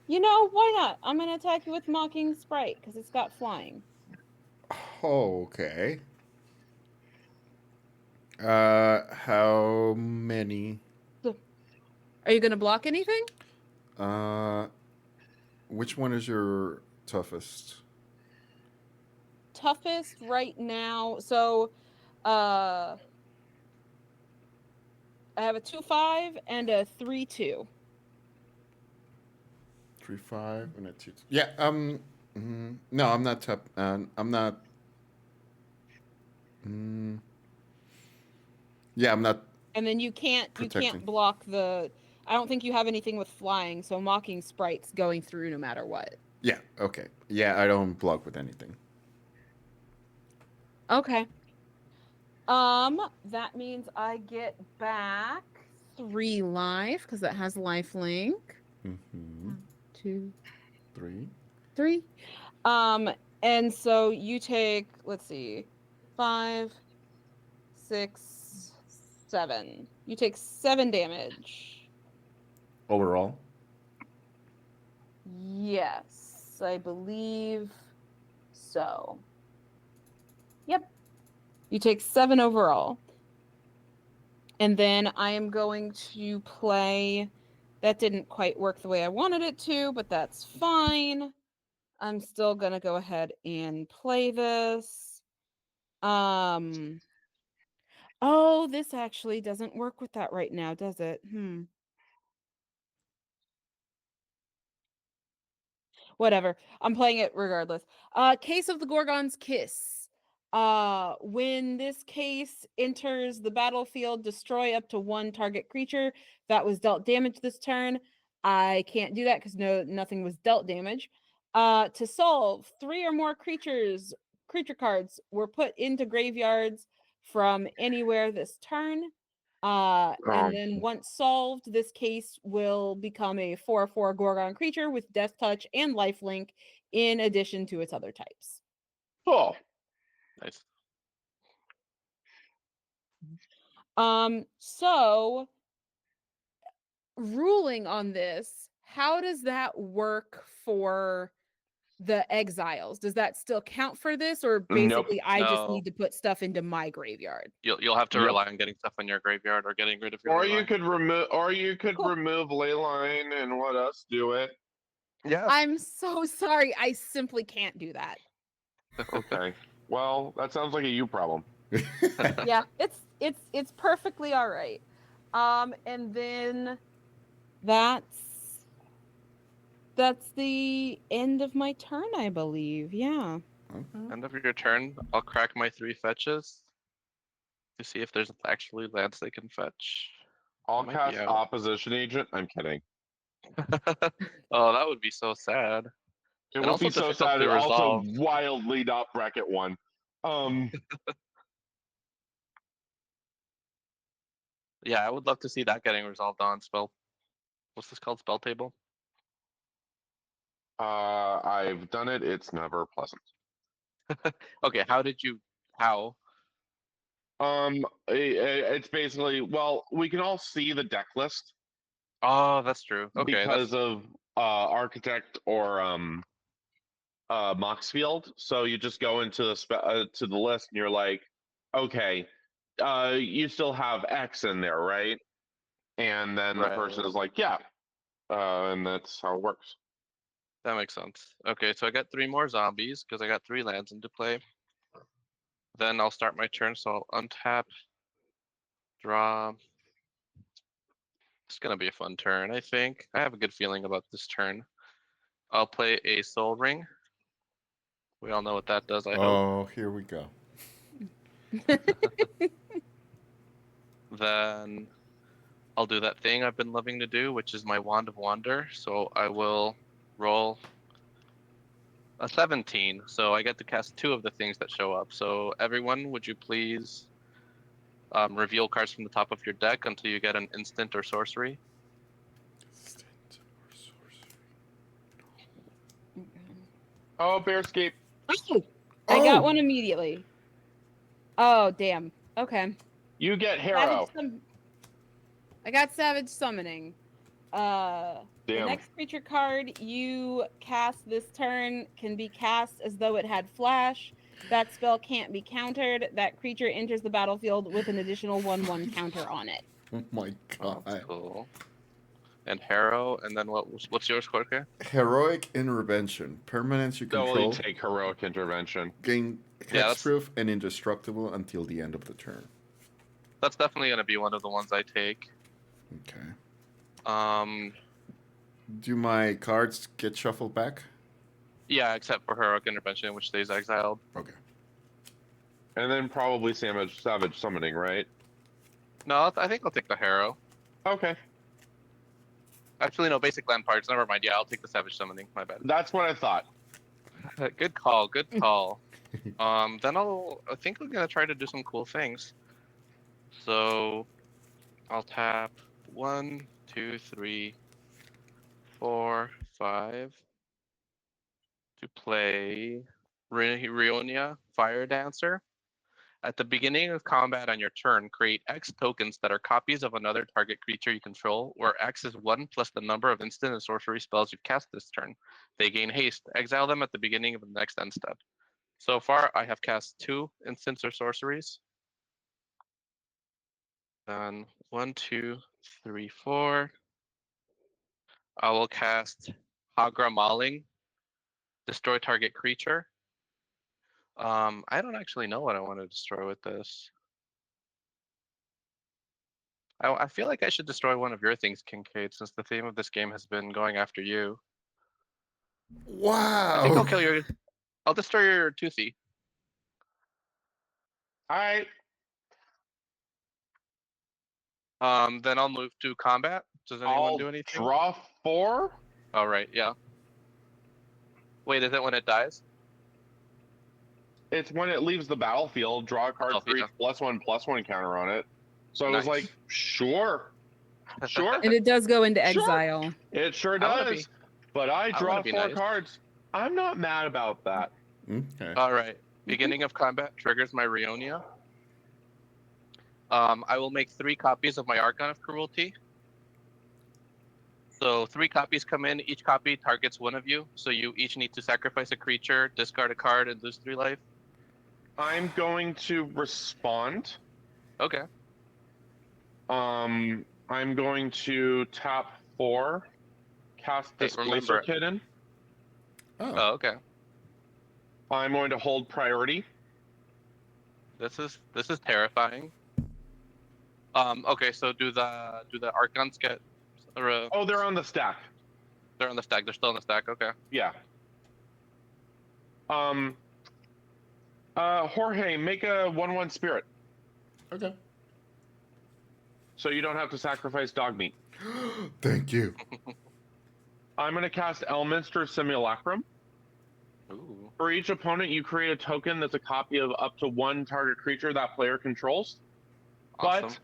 you know, why not? I'm gonna attack you with Mocking Sprite because it's got flying.
Oh, okay. How many?
Are you gonna block anything?
Uh, which one is your toughest?
Toughest right now. So, I have a 2/5 and a 3/2.
3/5 and a 2. Yeah. No, I'm not top. I'm not. Mm, yeah, I'm not
And then you can't
protecting.
block the. I don't think you have anything with flying, so Mocking Sprite's going through no matter what.
Yeah. Okay. Yeah, I don't block with anything.
Okay. That means I get back 3 life because that has life link.
Mm-hmm.
1, 2,
3.
3. And so you take, let's see, 5, 6, 7. You take 7 damage.
Overall.
Yes, I believe so. Yep. You take 7 overall. And then I am going to play. That didn't quite work the way I wanted it to, but that's fine. I'm still gonna go ahead and play this. Oh, this actually doesn't work with that right now, does it? Whatever. I'm playing it regardless. Case of the Gorgon's Kiss. When this case enters the battlefield, destroy up to 1 target creature that was dealt damage this turn. I can't do that because nothing was dealt damage. To solve, 3 or more creature cards were put into graveyards from anywhere this turn. And then once solved, this case will become a 4/4 Gorgon creature with Death Touch and Lifelink in addition to its other types.
Cool.
Nice.
So ruling on this, how does that work for the exiles? Does that still count for this, or basically I just
No.
need to put stuff into my graveyard?
You'll have to
Yep.
rely on getting stuff in your graveyard or getting rid of your
Or
ley
you
line.
could remove,
Cool.
remove Leyline and let us do it.
Yeah.
I'm so sorry. I simply can't do that.
Okay. Well, that sounds like a you problem.
Yeah, it's perfectly all right. And then that's the end of my turn, I believe. Yeah.
End of your turn, I'll crack my 3 fetches to see if there's actually lands they can fetch.
I'll
Might be
cast
out.
Opposition Agent. I'm kidding.
Oh, that would be so sad.
It
And
would
also
be so
difficult
sad.
to
Also,
resolve.
wildly not bracket 1.
Yeah, I would love to see that getting resolved on spell. What's this called? Spell table?
I've done it. It's never pleasant.
Okay, how?
It's basically, well, we can all see the deck list
Oh, that's true. Okay, that's
because of Architect or Moxfield. So you just go into to the list and you're like, okay, you still have X in there, right? And then the person
right.
is like, yeah, and that's how it works.
That makes sense. Okay, so I got 3 more zombies because I got 3 lands into play. Then I'll start my turn, so I'll untap, draw. It's gonna be a fun turn, I think. I have a good feeling about this turn. I'll play a Soul Ring. We all know what that does, I hope.
Oh, here we go.
Then I'll do that thing I've been loving to do, which is my Wand of Wander. So I will roll a 17. So I get to cast 2 of the things that show up. So everyone, would you please Reveal cards from the top of your deck until you get an instant or sorcery.
Instant or sorcery.
Oh, Bearscape.
Oh, I
Oh!
got one immediately. Oh, damn. Okay.
You get
Savage
Harrow.
I got Savage Summoning. The
Damn.
next creature card you cast this turn can be cast as though it had flash. That spell can't be countered. That creature enters the battlefield with an additional 1/1 counter on it.
Oh my
Oh,
god.
that's cool. And Harrow, and then what's yours, Jorge?
Heroic Intervention. Permanents you
So will
control
take heroic intervention.
gain
Yeah, that's-
hexproof and indestructible until the end of the turn.
That's definitely gonna be one of the ones I take.
Okay. Do my cards get shuffled back?
Yeah, except for heroic intervention, which stays exiled.
Okay.
And then probably Savage Summoning, right?
No, I think I'll take the Harrow.
Okay.
Actually, no, basic land parts. Never mind. Yeah, I'll take the Savage Summoning. My bad.
That's what I thought.
Good call. Good call. Then I think we're gonna try to do some cool things. So, I'll tap 1, 2, 3, 4, 5 to play Rionia Fire Dancer. At the beginning of combat on your turn, create X tokens that are copies of another target creature you control, where X is 1 plus the number of instant and sorcery spells you've cast this turn. They gain haste. Exile them at the beginning of the next end step. So far, I have cast 2 instants or sorceries. Then 1, 2, 3, 4. I will cast Hagra Mauling, destroy target creature. I don't actually know what I want to destroy with this. I feel like I should destroy one of your things, Kincaid, since the theme of this game has been going after you.
Wow.
I think I'll kill your. I'll destroy your Toothy.
Alright.
Then I'll move to combat. Does anyone
I'll
do anything?
draw 4.
All right, yeah. Wait, is it when it dies?
It's when it leaves the battlefield, draw a card
Oh,
for
yeah.
each +1/+1 counter on it. So I was
Nice.
like, sure. Sure.
And it does go into
Sure.
exile.
It sure
I wanna
does. But I
wanna
draw
be
4
nice.
cards. I'm not mad about that.
Okay.
All right. Beginning of combat triggers my Rionia. I will make 3 copies of my Archon of Cruelty. So 3 copies come in. Each copy targets one of you. So you each need to sacrifice a creature, discard a card, and lose 3 life.
I'm going to respond.
Okay.
I'm going to tap 4, cast
Hey,
Displacer
remember-
Kitten.
Oh.
Oh, okay.
I'm going to hold priority.
This is terrifying. Okay, so do the Archons get?
Oh, they're on the stack.
They're on the stack. They're still on the stack. Okay.
Yeah. Jorge, make a 1/1 spirit,
Okay.
so you don't have to sacrifice Dogmeat.
Thank you.
I'm going to cast Elminster Simulacrum.
Ooh.
For each opponent, you create a token that's a copy of up to 1 target creature that player controls.
Awesome.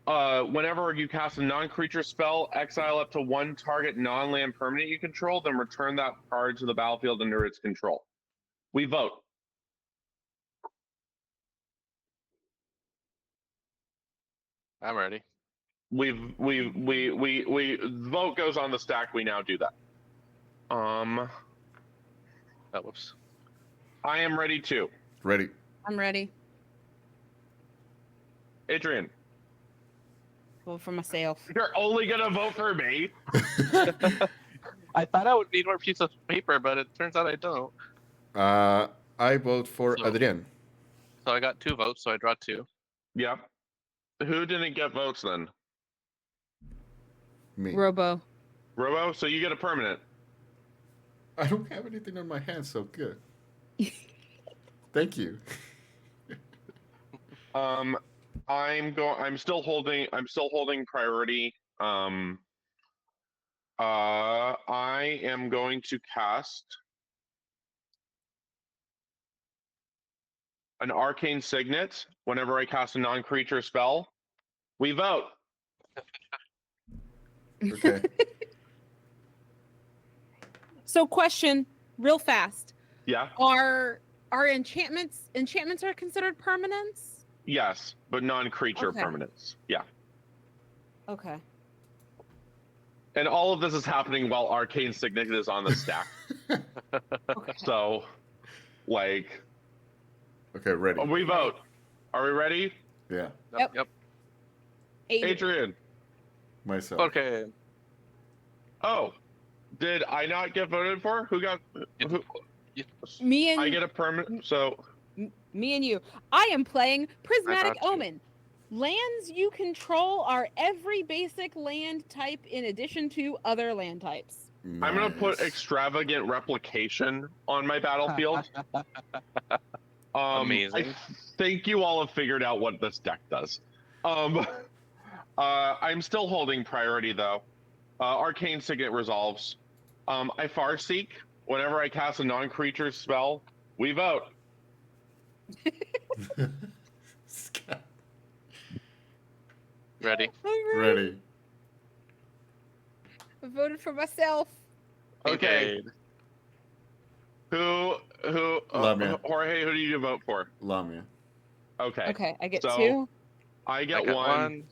But whenever you cast a non-creature spell, exile up to 1 target non-land permanent you control, then return that card to the battlefield under its control. We vote.
I'm ready.
We vote goes on the stack. We now do that.
Oh, whoops.
I am ready too.
Ready.
I'm ready.
Adrian,
Vote for myself.
you're only gonna vote for me.
I thought I would need more piece of paper, but it turns out I don't.
I vote for
So-
Adrian.
So I got 2 votes, so I draw 2.
Yep. Who didn't get votes then?
Me.
Robo.
Robo, so you get a permanent.
I don't have anything on my hands, so good. Thank you.
I'm still holding priority. I am going to cast an arcane signet. Whenever I cast a non-creature spell, we vote.
Okay.
So, question, real fast:
Yeah.
Are enchantments are considered permanents?
Yes, but non-creature
Okay.
permanents. Yeah.
Okay.
And all of this is happening while arcane signet is on the stack.
Okay.
So, like,
Okay, ready.
we vote. Are we ready?
Yeah,
Yep.
Adrian.
myself.
Okay.
Oh, did I not get voted for? Who got? Who,
Me and
I get a permanent. So
me and you. I am playing Prismatic
got you.
Omen. Lands you control are every basic land type in addition to other land types.
I'm gonna put
Nice.
extravagant replication on my battlefield.
Amazing.
I think you all have figured out what this deck does. I'm still holding priority though. Arcane Signet resolves. I Farseek. Whenever I cast a non-creature spell, we vote.
Ready?
Ready.
I voted for myself.
Okay. Who?
Lamia.
Jorge, who do you vote for?
Lamia.
Okay.
Okay, I get
So,
two.
I
I
get
got
one.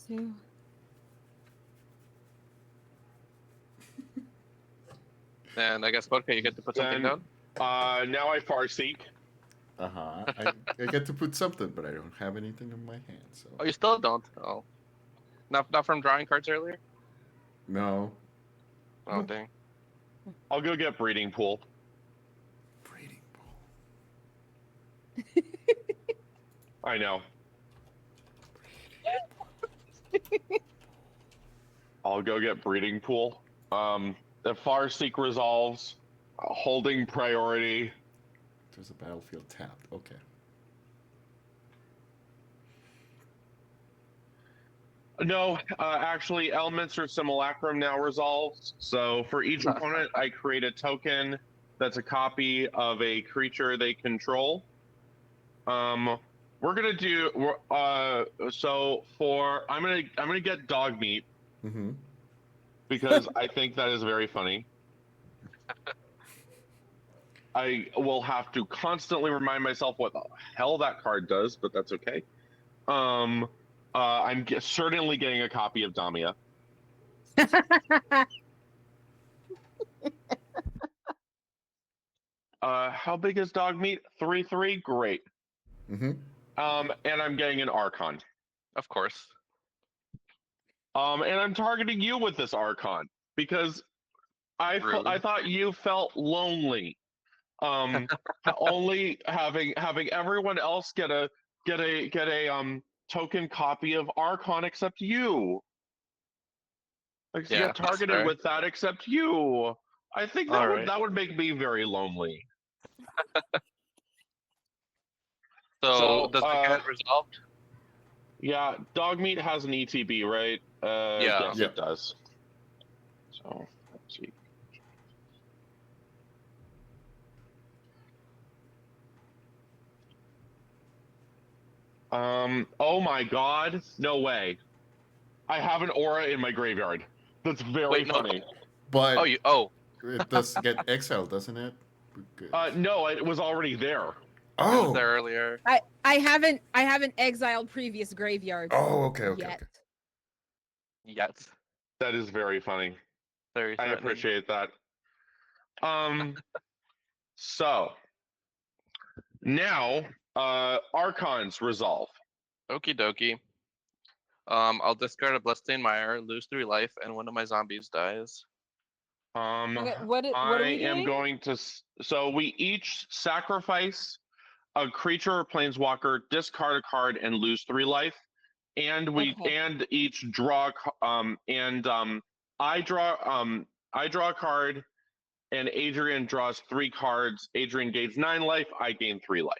Two.
And I guess, okay, you get to put something
Then-
down?
Now I Farseek.
Uh-huh. I get to put something, but I don't have anything in my hand, so
Oh, you still don't? Oh. Not from drawing cards earlier?
no.
Oh, dang.
I'll go get Breeding Pool.
Breeding pool.
I know. I'll go get Breeding Pool. The Farseek resolves. Holding priority.
There's a battlefield tapped. Okay.
No, actually, Elminster Simulacrum now resolves. So for each opponent, I create a token that's a copy of a creature they control. We're gonna do. So for I'm gonna get Dogmeat
Mm-hmm.
because I think that is very funny. I will have to constantly remind myself what the hell that card does, but that's okay. I'm certainly getting a copy of Damia. How big is Dogmeat? 3/3. Great.
Mm-hmm.
And I'm getting an Archon.
Of course.
And I'm targeting you with this Archon because I
Rude.
thought you felt lonely. Only having everyone else get a token copy of Archon except you. Like,
Yeah,
get
that's
targeted
fair.
with that except you. I think that
Alright.
that would make me very lonely.
So, does it get resolved?
Yeah, Dogmeat has an ETB, right?
Yeah.
Yes,
Yeah.
it does. So let's see. Oh my God! No way! I have an aura in my graveyard. That's very
Wait, no.
funny.
But it does get exiled, doesn't it? Good.
No, it was already there.
It was
Oh.
there earlier.
I haven't exiled previous graveyards
Oh. Okay. Okay.
yet.
Okay.
Yes.
That is very funny.
Very
I
threatening.
appreciate that. So now, Archons resolve.
Okie dokie. I'll discard a Bloodstained Mire, lose 3 life, and one of my zombies dies.
Okay, what are
I
we
am
doing?
going to. So we each sacrifice a creature or planeswalker, discard a card, and lose 3 life, and we
Okay.
and each draw. I draw a card, and Adrian draws 3 cards. Adrian gains 9 life. I gain 3 life.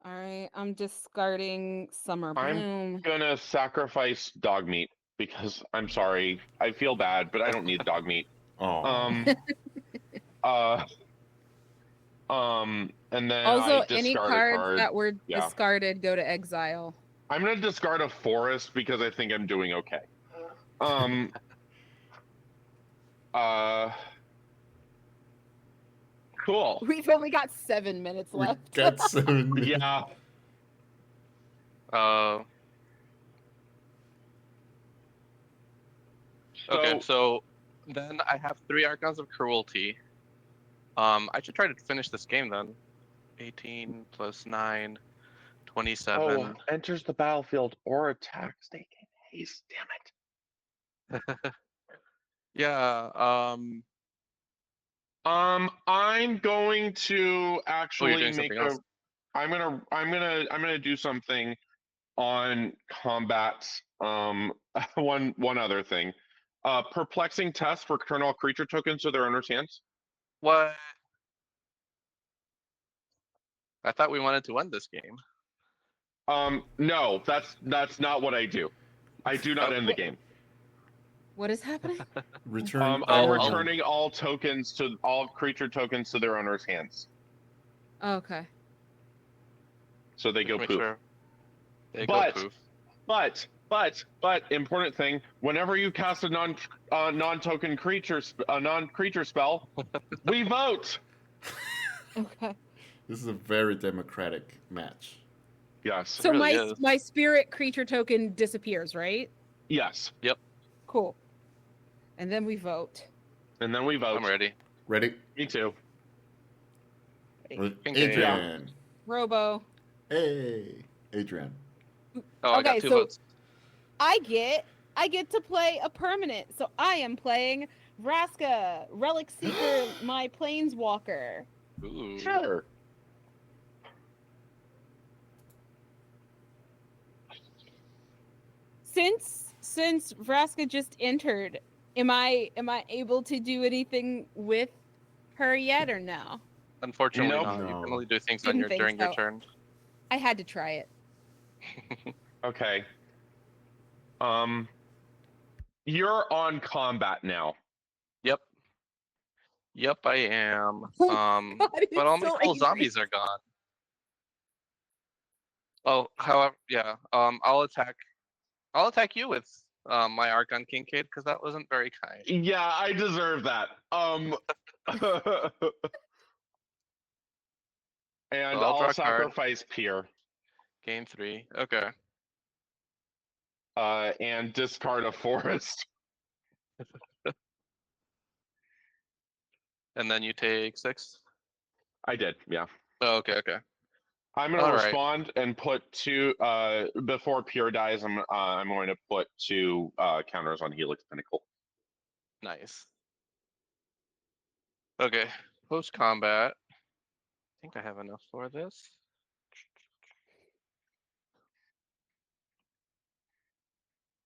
All right, I'm discarding Summer
I'm
Bloom.
gonna sacrifice Dogmeat because I'm sorry. I feel bad, but I don't need Dogmeat.
Oh.
Uh, And then
Also,
I
any
discard a
cards
card.
that were
Yeah.
discarded go to exile.
I'm gonna discard a forest because I think I'm doing okay. Uh. Cool.
We've only got 7 minutes
We
left.
got 7 minutes.
Yeah.
Okay, so then I have 3 Archons of Cruelty. I should try to finish this game then. 18 plus 9, 27.
Enters the battlefield or attacks. Taking haste. Damn it.
Yeah.
I'm going to actually
doing
make
something else.
I'm gonna do something on combat. One other thing. Perplexing test for turn all creature tokens to their owner's hands.
What? I thought we wanted to end this game.
No, that's not what I do. I do not end the game.
What is happening?
Return
I'm
all
returning all creature tokens to their owner's hands.
Oh, okay.
So they go
Make
poof.
sure they
But-
go poof.
But important thing, whenever you cast a non-token creature spell, we vote.
Okay.
This is a very democratic match.
Yes.
So
really
my
is.
my spirit creature token disappears, right?
Yes.
Cool. And then we vote.
And then we vote.
I'm ready.
Ready?
Me too.
Adrian.
Robo.
Hey, Adrian.
Oh, I
Okay,
got 2
so-
votes.
I get to play a permanent. So I am playing Vraska, Relic Seeker, my Planeswalker.
Ooh.
Sure.
Since Vraska just entered, am I able to do anything with her yet or no?
Unfortunately,
Nope.
not. You
No.
can only do things
Didn't think
during your
so.
turn.
I had to try it.
Okay. You're on combat now.
Yep, I am.
God,
But all
it's
my
so
cool
angry.
zombies are gone. Oh, however, yeah. I'll attack you with my Archon Kincaid because that wasn't very kind.
Yeah, I deserve that. And
So I'll draw
I'll
a card.
sacrifice Pier.
Game 3. Okay.
And discard a forest.
And then you take 6.
I did, yeah.
Oh, okay.
I'm gonna
All right.
respond and put 2 before Pure dies. I'm going to put 2 counters on Helix Pinnacle.
Nice. Okay. Post combat. I think I have enough for this.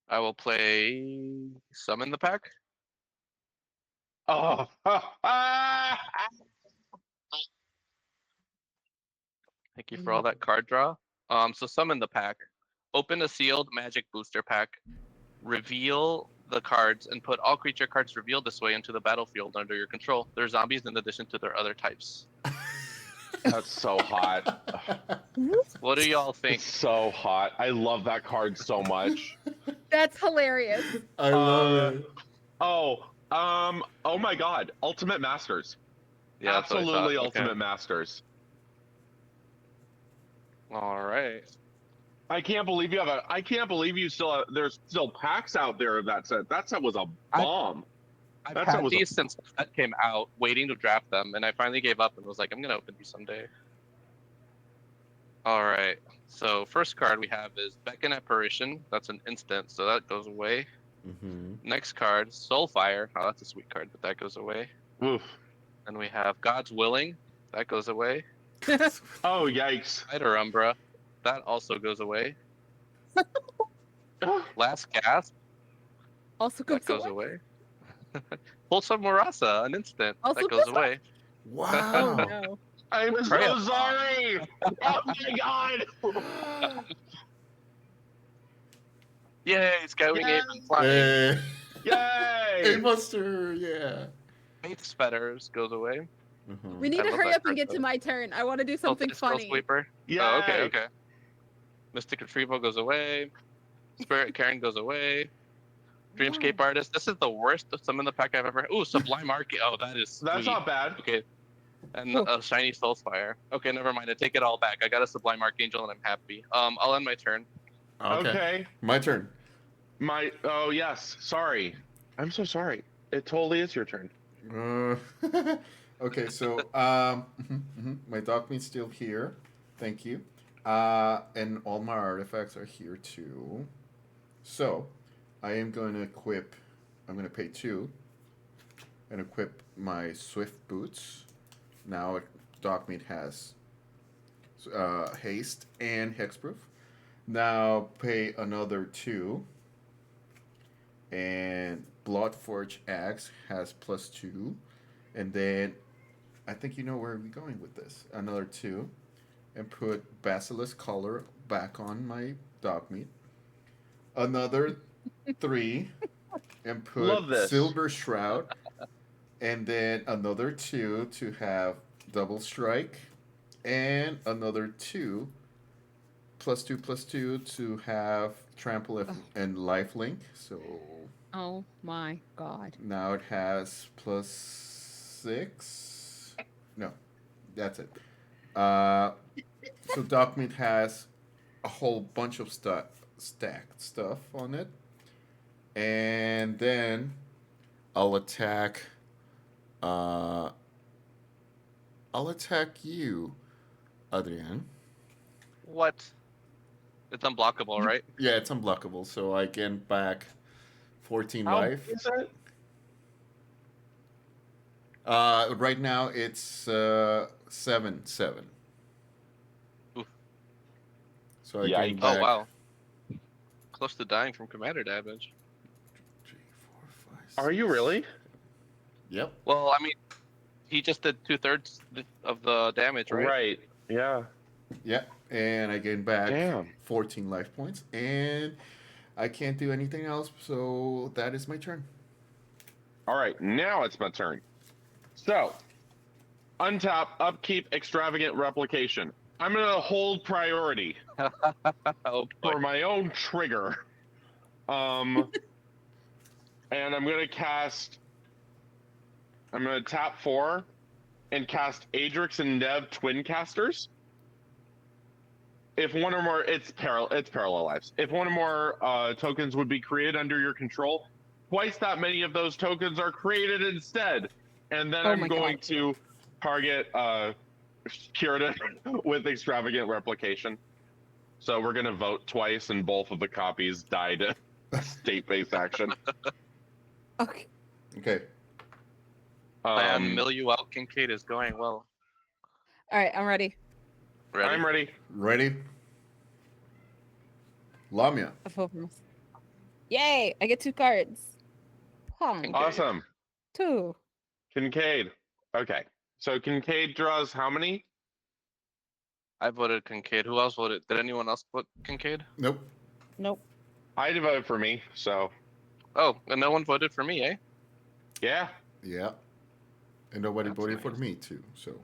I will play Summon the Pack.
Oh,
Thank you for all that card draw. So Summon the Pack. Open a sealed Magic Booster Pack. Reveal the cards and put all creature cards revealed this way into the battlefield under your control. They're zombies in addition to their other types.
that's so hot.
What do y'all think?
It's so hot. I love that card so much.
That's hilarious.
I love it.
Oh my God! Ultimate Masters.
Yeah, that's what I
Absolutely,
thought.
Ultimate
Okay.
Masters.
All right.
I can't believe you have a. I can't believe you still have. There's still packs out there of that set. That set was a bomb.
I've
That's
had
what was
these since the set came out, waiting to draft them, and I finally gave up and was like, I'm gonna open these someday. All right. So first card we have is Beckon Apparition. That's an instant, so that goes away.
Mm-hmm.
Next card, Soulfire. Oh, that's a sweet card, but that goes away.
Oof.
Then we have God's Willing. That goes away.
Oh yikes!
Spider Umbra. That also goes away. Last Gasp.
Also
That goes away. Wholesome Marasa, an instant.
Also
that goes
goes
away.
Oh
Wow.
no.
I'm so
Right.
sorry. Oh my God!
Yay, Skywing
Yay.
Aven flying.
Hey,
Yay!
Buster, yeah.
Faith Fetters goes away.
Mhm.
We need
I
to
love
hurry
that
up and
card,
get to
though.
my turn. I want to do something
Skill
funny.
Sweeper.
Yeah.
Oh, okay. Mystic Retrieval goes away. Spirit Karen goes away. Dreamscape
Wow.
Artist. This is the worst summon the pack I've ever. Ooh, Sublime Arcade. Oh, that is sweet.
That's not bad.
Okay. And
Cool.
a shiny Soulspire. Okay, never mind. I take it all back. I got a Sublime Archangel and I'm happy. I'll end my turn.
Okay.
My turn.
Oh yes. Sorry. I'm so sorry. It totally is your turn.
Okay, so my Dogmeat's still here. Thank you. And all my artifacts are here too. So I am going to equip. I'm going to pay 2 and equip my Swift boots. Now Dogmeat has haste and hexproof. Now pay another 2. And Bloodforge Axe has +2. And then I think you know where we're going with this. Another 2. And put Basilisk Collar back on my Dogmeat. Another 3. And
Love
put
this.
Silver Shroud. And then another 2 to have Double Strike. And another 2. +2/+2 to have Trample and Lifelink. So
Oh my god.
now it has +6. No, that's it. So Dogmeat has a whole bunch of stacked stuff on it. And then I'll attack. I'll attack you, Adrian.
What? It's unblockable, right?
Yeah, it's unblockable, so I gain back 14
How
life.
is it?
Right now it's 7/7.
Oof.
So I gain
Yikes.
back.
Oh, wow. Close to dying from commander damage.
3, 4, 5,
Are you
6.
really?
Yep.
Well, I mean, he just did 2/3 of the damage, right?
Right. Yeah.
Yep. And I gain back
Damn.
14 life points, and I can't do anything else. So that is my turn.
All right. Now it's my turn. So, untap, upkeep, extravagant replication. I'm gonna hold priority
Oh, boy.
for my own trigger. And I'm gonna cast. I'm gonna tap 4 and cast Adrix and Nev Twin Casters. If one or more, it's parallel lives. If one or more tokens would be created under your control, twice that many of those tokens are created instead. And then
Oh
I'm
my
going
God.
to target Cirdan with extravagant replication. So we're gonna vote twice, and both of the copies died state-based action.
Okay.
Okay.
Plan mill you out, Kincaid is going well.
All right, I'm ready.
Ready?
I'm ready.
Ready? Lamia.
I've opened. Yay! I get 2 cards. Pong.
Okay.
Awesome.
2.
Kincaid. Okay. So Kincaid draws how many?
I voted Kincaid. Who else voted? Did anyone else vote Kincaid?
Nope.
Nope.
I voted for me, so
Oh, and no one voted for me, eh?
yeah.
Yeah. And nobody
That's
voted for
nice.
me too. So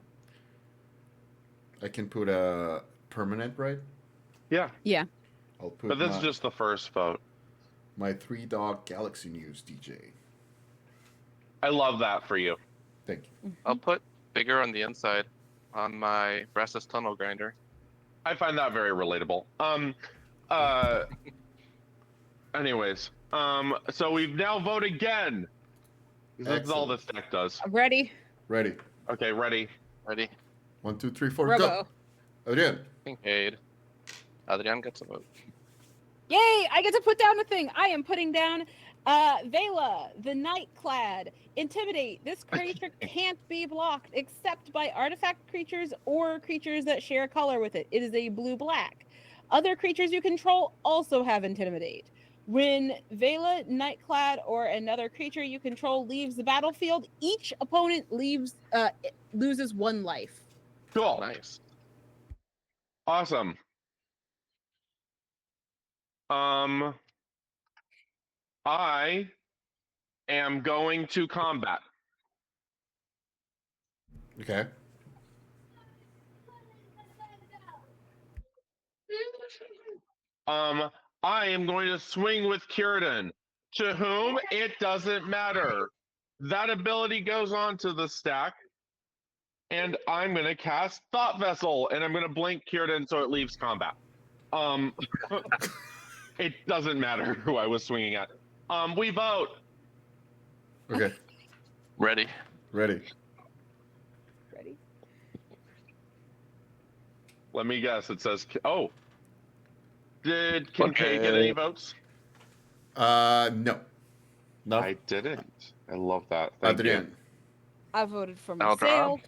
I can put a permanent, right?
Yeah.
Yeah.
I'll put
But this is just the first vote.
my 3-dog Galaxy News DJ.
I love that for you.
Thank you.
I'll put bigger on the inside on my Raices tunnel grinder.
I find that very relatable. Anyways, so we've now voted again. This is all this deck does.
I'm ready.
Ready.
Okay, ready.
Ready?
1, 2, 3, 4,
Robo.
go. Adrian.
Kincaid. Adrian gets a vote.
Yay! I get to put down a thing. I am putting down Vela, the Nightclad. Intimidate. This creature can't be blocked except by artifact creatures or creatures that share color with it. It is a blue-black. Other creatures you control also have Intimidate. When Vela, Nightclad, or another creature you control leaves the battlefield, each opponent loses 1 life.
Cool.
Nice.
Awesome. I am going to combat.
Okay.
I am going to swing with Curidan. To whom it doesn't matter. That ability goes on to the stack, and I'm going to cast Thought Vessel, and I'm going to blink Curidan so it leaves combat. It doesn't matter who I was swinging at. We vote.
Okay.
Ready.
Ready.
Ready?
Let me guess. It says, oh. Did Kincaid get any votes?
No. No.
I didn't. I love that. Thank you.
Adrian.
I voted for
I'll draw.
myself.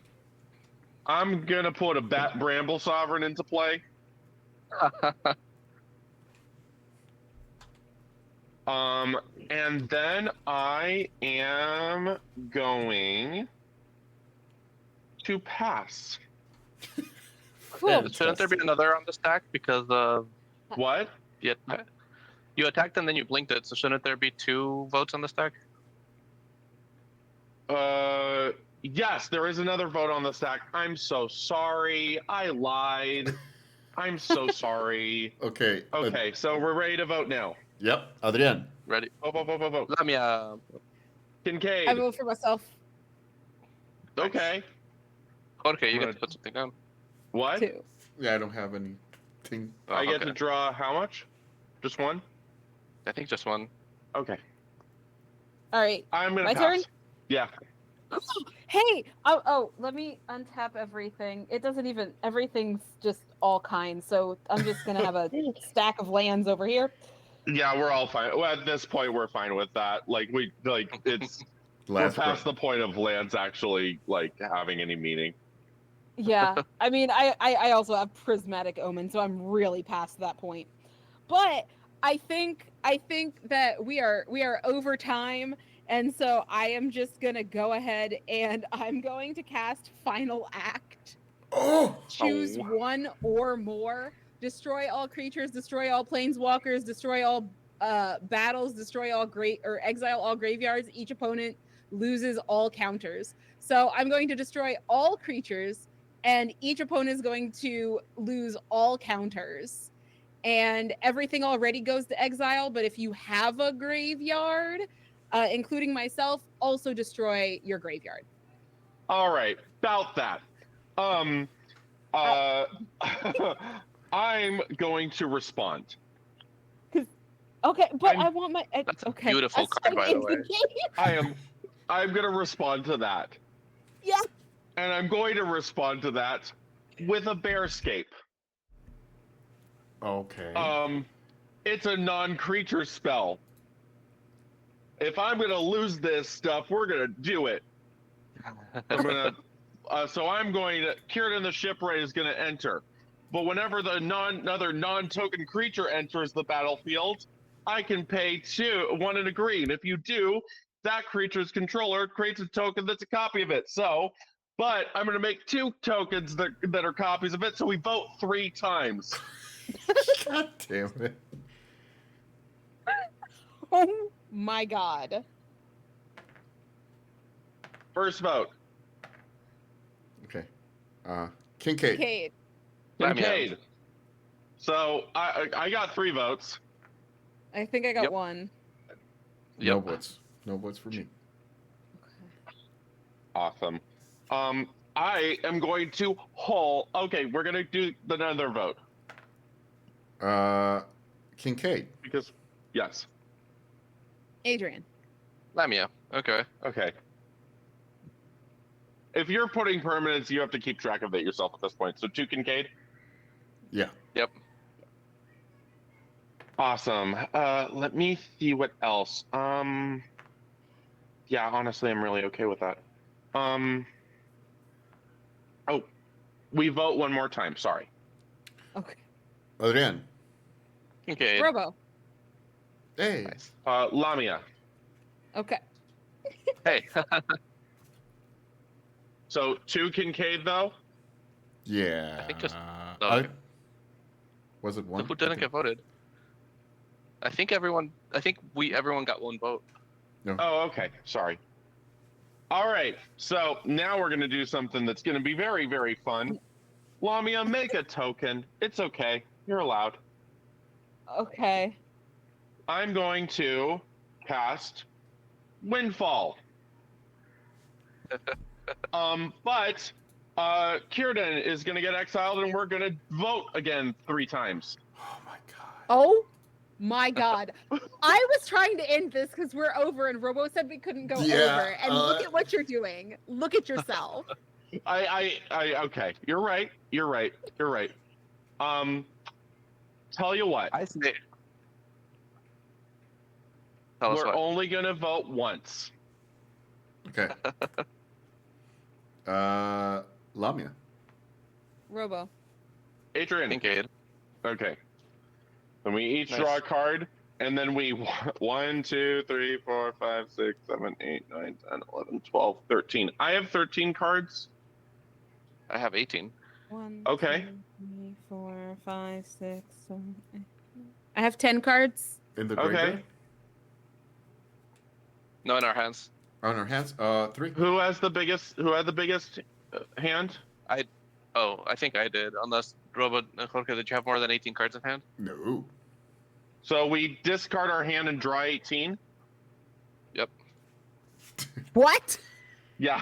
I'm going to put a Bat Bramble Sovereign into play. And then I am going to pass.
Cool.
Shouldn't there be another on the stack because
What?
you attacked and then you blinked it, so shouldn't there be 2 votes on the stack?
Yes, there is another vote on the stack. I'm so sorry. I lied. I'm so sorry.
Okay.
Okay, so we're ready to vote now.
Yep. Adrian.
Ready?
Vote.
Damia.
Kincaid.
I vote for myself
Okay.
Okay, you
I'm
get to put something down.
What?
too.
Yeah, I don't have anything.
Oh,
I get
okay.
to draw how much? Just one?
I think just one.
Okay.
All right.
I'm gonna
My
pass.
turn?
Yeah.
Hey! Oh, let me untap everything. It doesn't even, everything's just all kinds. So I'm just going to have a stack of lands over here.
Yeah, we're all fine. Well, at this point, we're fine with that. It's we're
Last
past the point of lands actually having any meaning.
Yeah. I mean, I also have Prismatic Omen, so I'm really past that point. But I think that we are over time, and so I am just gonna go ahead and I'm going to cast Final Act.
Oh!
Choose one or more. Destroy all creatures. Destroy all planeswalkers. Destroy all battles. Destroy all exile all graveyards. Each opponent loses all counters. So I'm going to destroy all creatures, and each opponent is going to lose all counters. And everything already goes to exile, but if you have a graveyard, including myself, also destroy your graveyard.
All right, about that. I'm going to respond.
Okay, but
I'm-
I want my.
That's a
okay.
beautiful card, by the way.
I'm going to respond to that.
Yeah.
And I'm going to respond to that with a Bearscape.
Okay.
It's a non-creature spell. If I'm gonna lose this stuff, we're gonna do it. Cirdan the Shipwright is gonna enter. But whenever another non-token creature enters the battlefield, I can pay 1 and a green. If you do, that creature's controller creates a token that's a copy of it. But I'm gonna make 2 tokens that are copies of it, so we vote 3 times.
God damn it.
Oh my god.
First vote.
Okay. Kincaid.
Kate.
Kincaid. So I got 3 votes.
I think I got
Yep.
one.
No
Yep.
votes. No votes for me.
Okay.
Awesome. I am going to haul. Okay, we're gonna do another vote
Kincaid.
because yes.
Adrian.
Damia. Okay.
Okay. If you're putting permanents, you have to keep track of it yourself at this point. So 2 Kincaid.
Yeah.
Yep.
Awesome. Let me see what else. Yeah, honestly, I'm really okay with that. Oh, we vote one more time. Sorry.
Okay.
Adrian.
Okay.
Robo.
Hey.
Nice.
Lamia.
Okay.
Hey.
So 2 Kincaid though.
Yeah.
I think just-
Was it one?
Who didn't get voted? I think everyone. Everyone got 1 vote.
No.
Oh, okay. Sorry. All right. So now we're gonna do something that's gonna be very, very fun. Lamia, make a token. It's okay. You're allowed.
Okay.
I'm going to cast Windfall. But Cirdan is gonna get exiled, and we're gonna vote again 3 times.
Oh my god.
Oh my god. I was trying to end this because we're over and Robo said we couldn't go
Yeah,
over. And look at what you're doing. Look at yourself.
Okay. You're right. You're right. You're right. Tell you what.
I say. Tell us
We're
what.
only gonna vote once.
Okay. Lamia.
Robo.
Adrian.
Kincaid.
Okay. Then we each
Nice.
draw a card, and then we 1, 2, 3, 4, 5, 6, 7, 8, 9, 10, 11, 12, 13. I have 13 cards.
I have 18.
1,
Okay.
2, 3, 4, 5, 6, 7, 8. I have 10 cards.
In the
Okay.
graveyard.
No, in our hands.
On our hands. 3.
Who has the biggest? Who had the biggest hand?
Oh, I think I did. Unless Robot Jorge, did you have more than 18 cards in hand?
No.
So we discard our hand and draw 18.
What?
Yeah.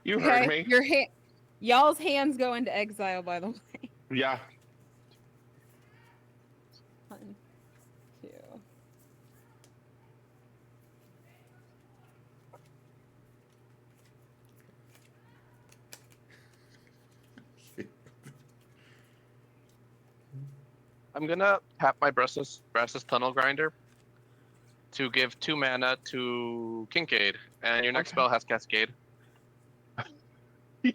You heard me.
Your y'all's hands go into exile, by the way.
Yeah.
1, 2.
I'm gonna tap my Brassus Tunnel Grinder to give 2 mana to Kincaid, and your next
Okay.
spell has Cascade.
Yeah.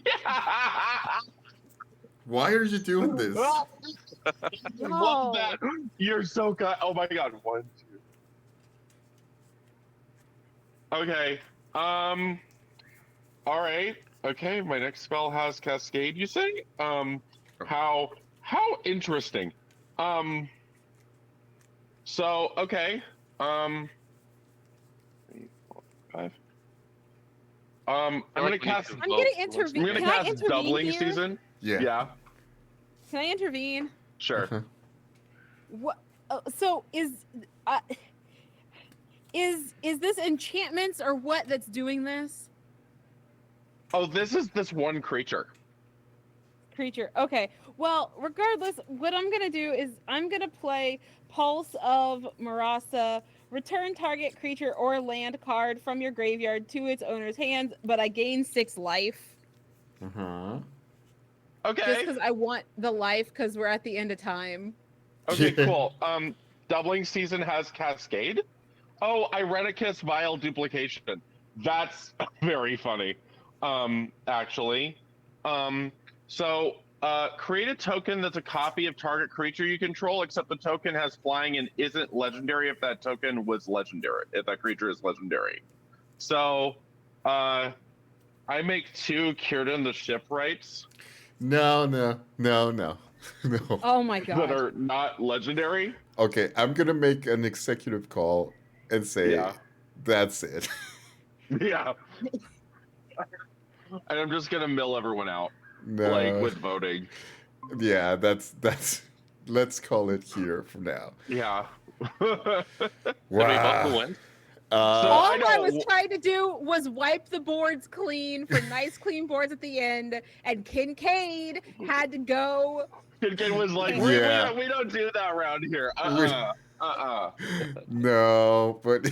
Why are you doing this?
I
Yo.
love that. You're so good. Oh my god. 1, 2. Okay. All right. Okay. My next spell has Cascade. You say? How interesting. So okay. 3, 4, 5. I'm gonna cast.
I'm gonna intervene.
I'm gonna
Can I
cast
intervene
doubling
here?
season.
Yeah.
Yeah.
Can I intervene?
Sure.
Uh-huh.
What? So is this enchantments or what that's doing this
Oh, this is this one creature.
creature? Okay. Well, regardless, what I'm gonna do is I'm gonna play Pulse of Marasa. Return target creature or land card from your graveyard to its owner's hands, but I gain 6 life.
Uh-huh.
Just
Okay.
because I want the life because we're at the end of time.
Okay,
Yeah.
cool. Doubling season has Cascade. Oh, Irenicus Vile Duplication. That's very funny. Actually. So create a token that's a copy of target creature you control, except the token has flying and isn't legendary if that token was legendary, if that creature is legendary. So I make 2 Cirdan the Shipwrights
No. No.
Oh my
that
god.
are not legendary.
Okay, I'm gonna make an executive call and say
Yeah.
that's it.
Yeah. And I'm just gonna mill everyone out,
No.
like with voting.
Yeah, that's let's call it here for now.
Yeah.
Did we vote who wins?
So
All
I
I
know-
was trying to do was wipe the boards clean for nice clean boards at the end, and Kincaid had to go.
Kincaid was like,
Yeah.
we don't do that around here.
No, but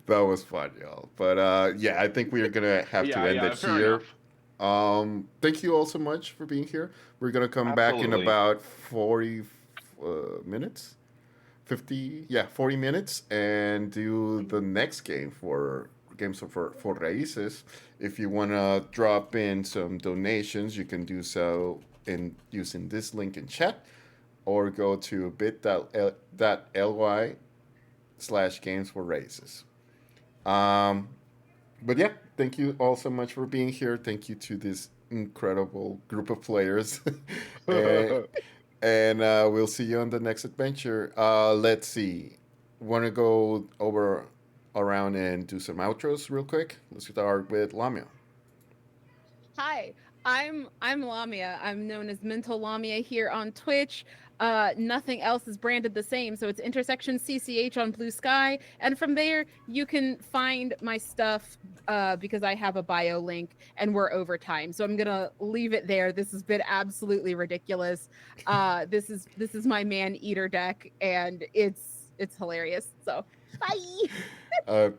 that was fun, y'all. But yeah, I think we are gonna have to end it
fair
here.
enough.
Thank you all so much for being here. We're gonna come back in
Absolutely.
about 40 minutes. 40 minutes, and do the next game for games for Raices. If you wanna drop in some donations, you can do so in using this link in chat, or go to bit.ly/games for Raices. But yeah, thank you all so much for being here. Thank you to this incredible group of players. And we'll see you on the next adventure. Let's see. Want to go over around and do some outros real quick. Let's start with Lamia.
Hi, I'm Lamia. I'm known as Mental Lamia here on Twitch. Nothing else is branded the same, so it's intersection CCH on Blue Sky, and from there you can find my stuff because I have a bio link, and we're over time, so I'm gonna leave it there. This has been absolutely ridiculous. This is my man eater deck, and it's hilarious. So bye.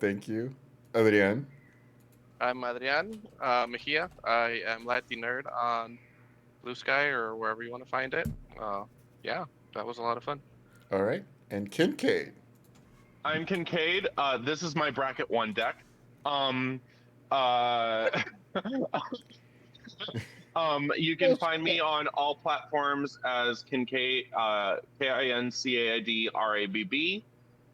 Thank you, Adrian.
I'm Adrian Mejia. I am Latin Nerd on Blue Sky or wherever you want to find it. Yeah, that was a lot of fun.
All right, and Kincaid.
I'm Kincaid. This is my bracket 1 deck. Uh, you can find me on all platforms as Kincaid, KINCAIDRABB,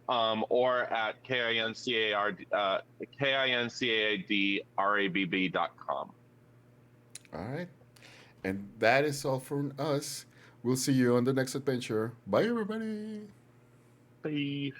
or at KINCAIDRABB.com.
All right, and that is all from us. We'll see you on the next adventure. Bye, everybody.
Bye.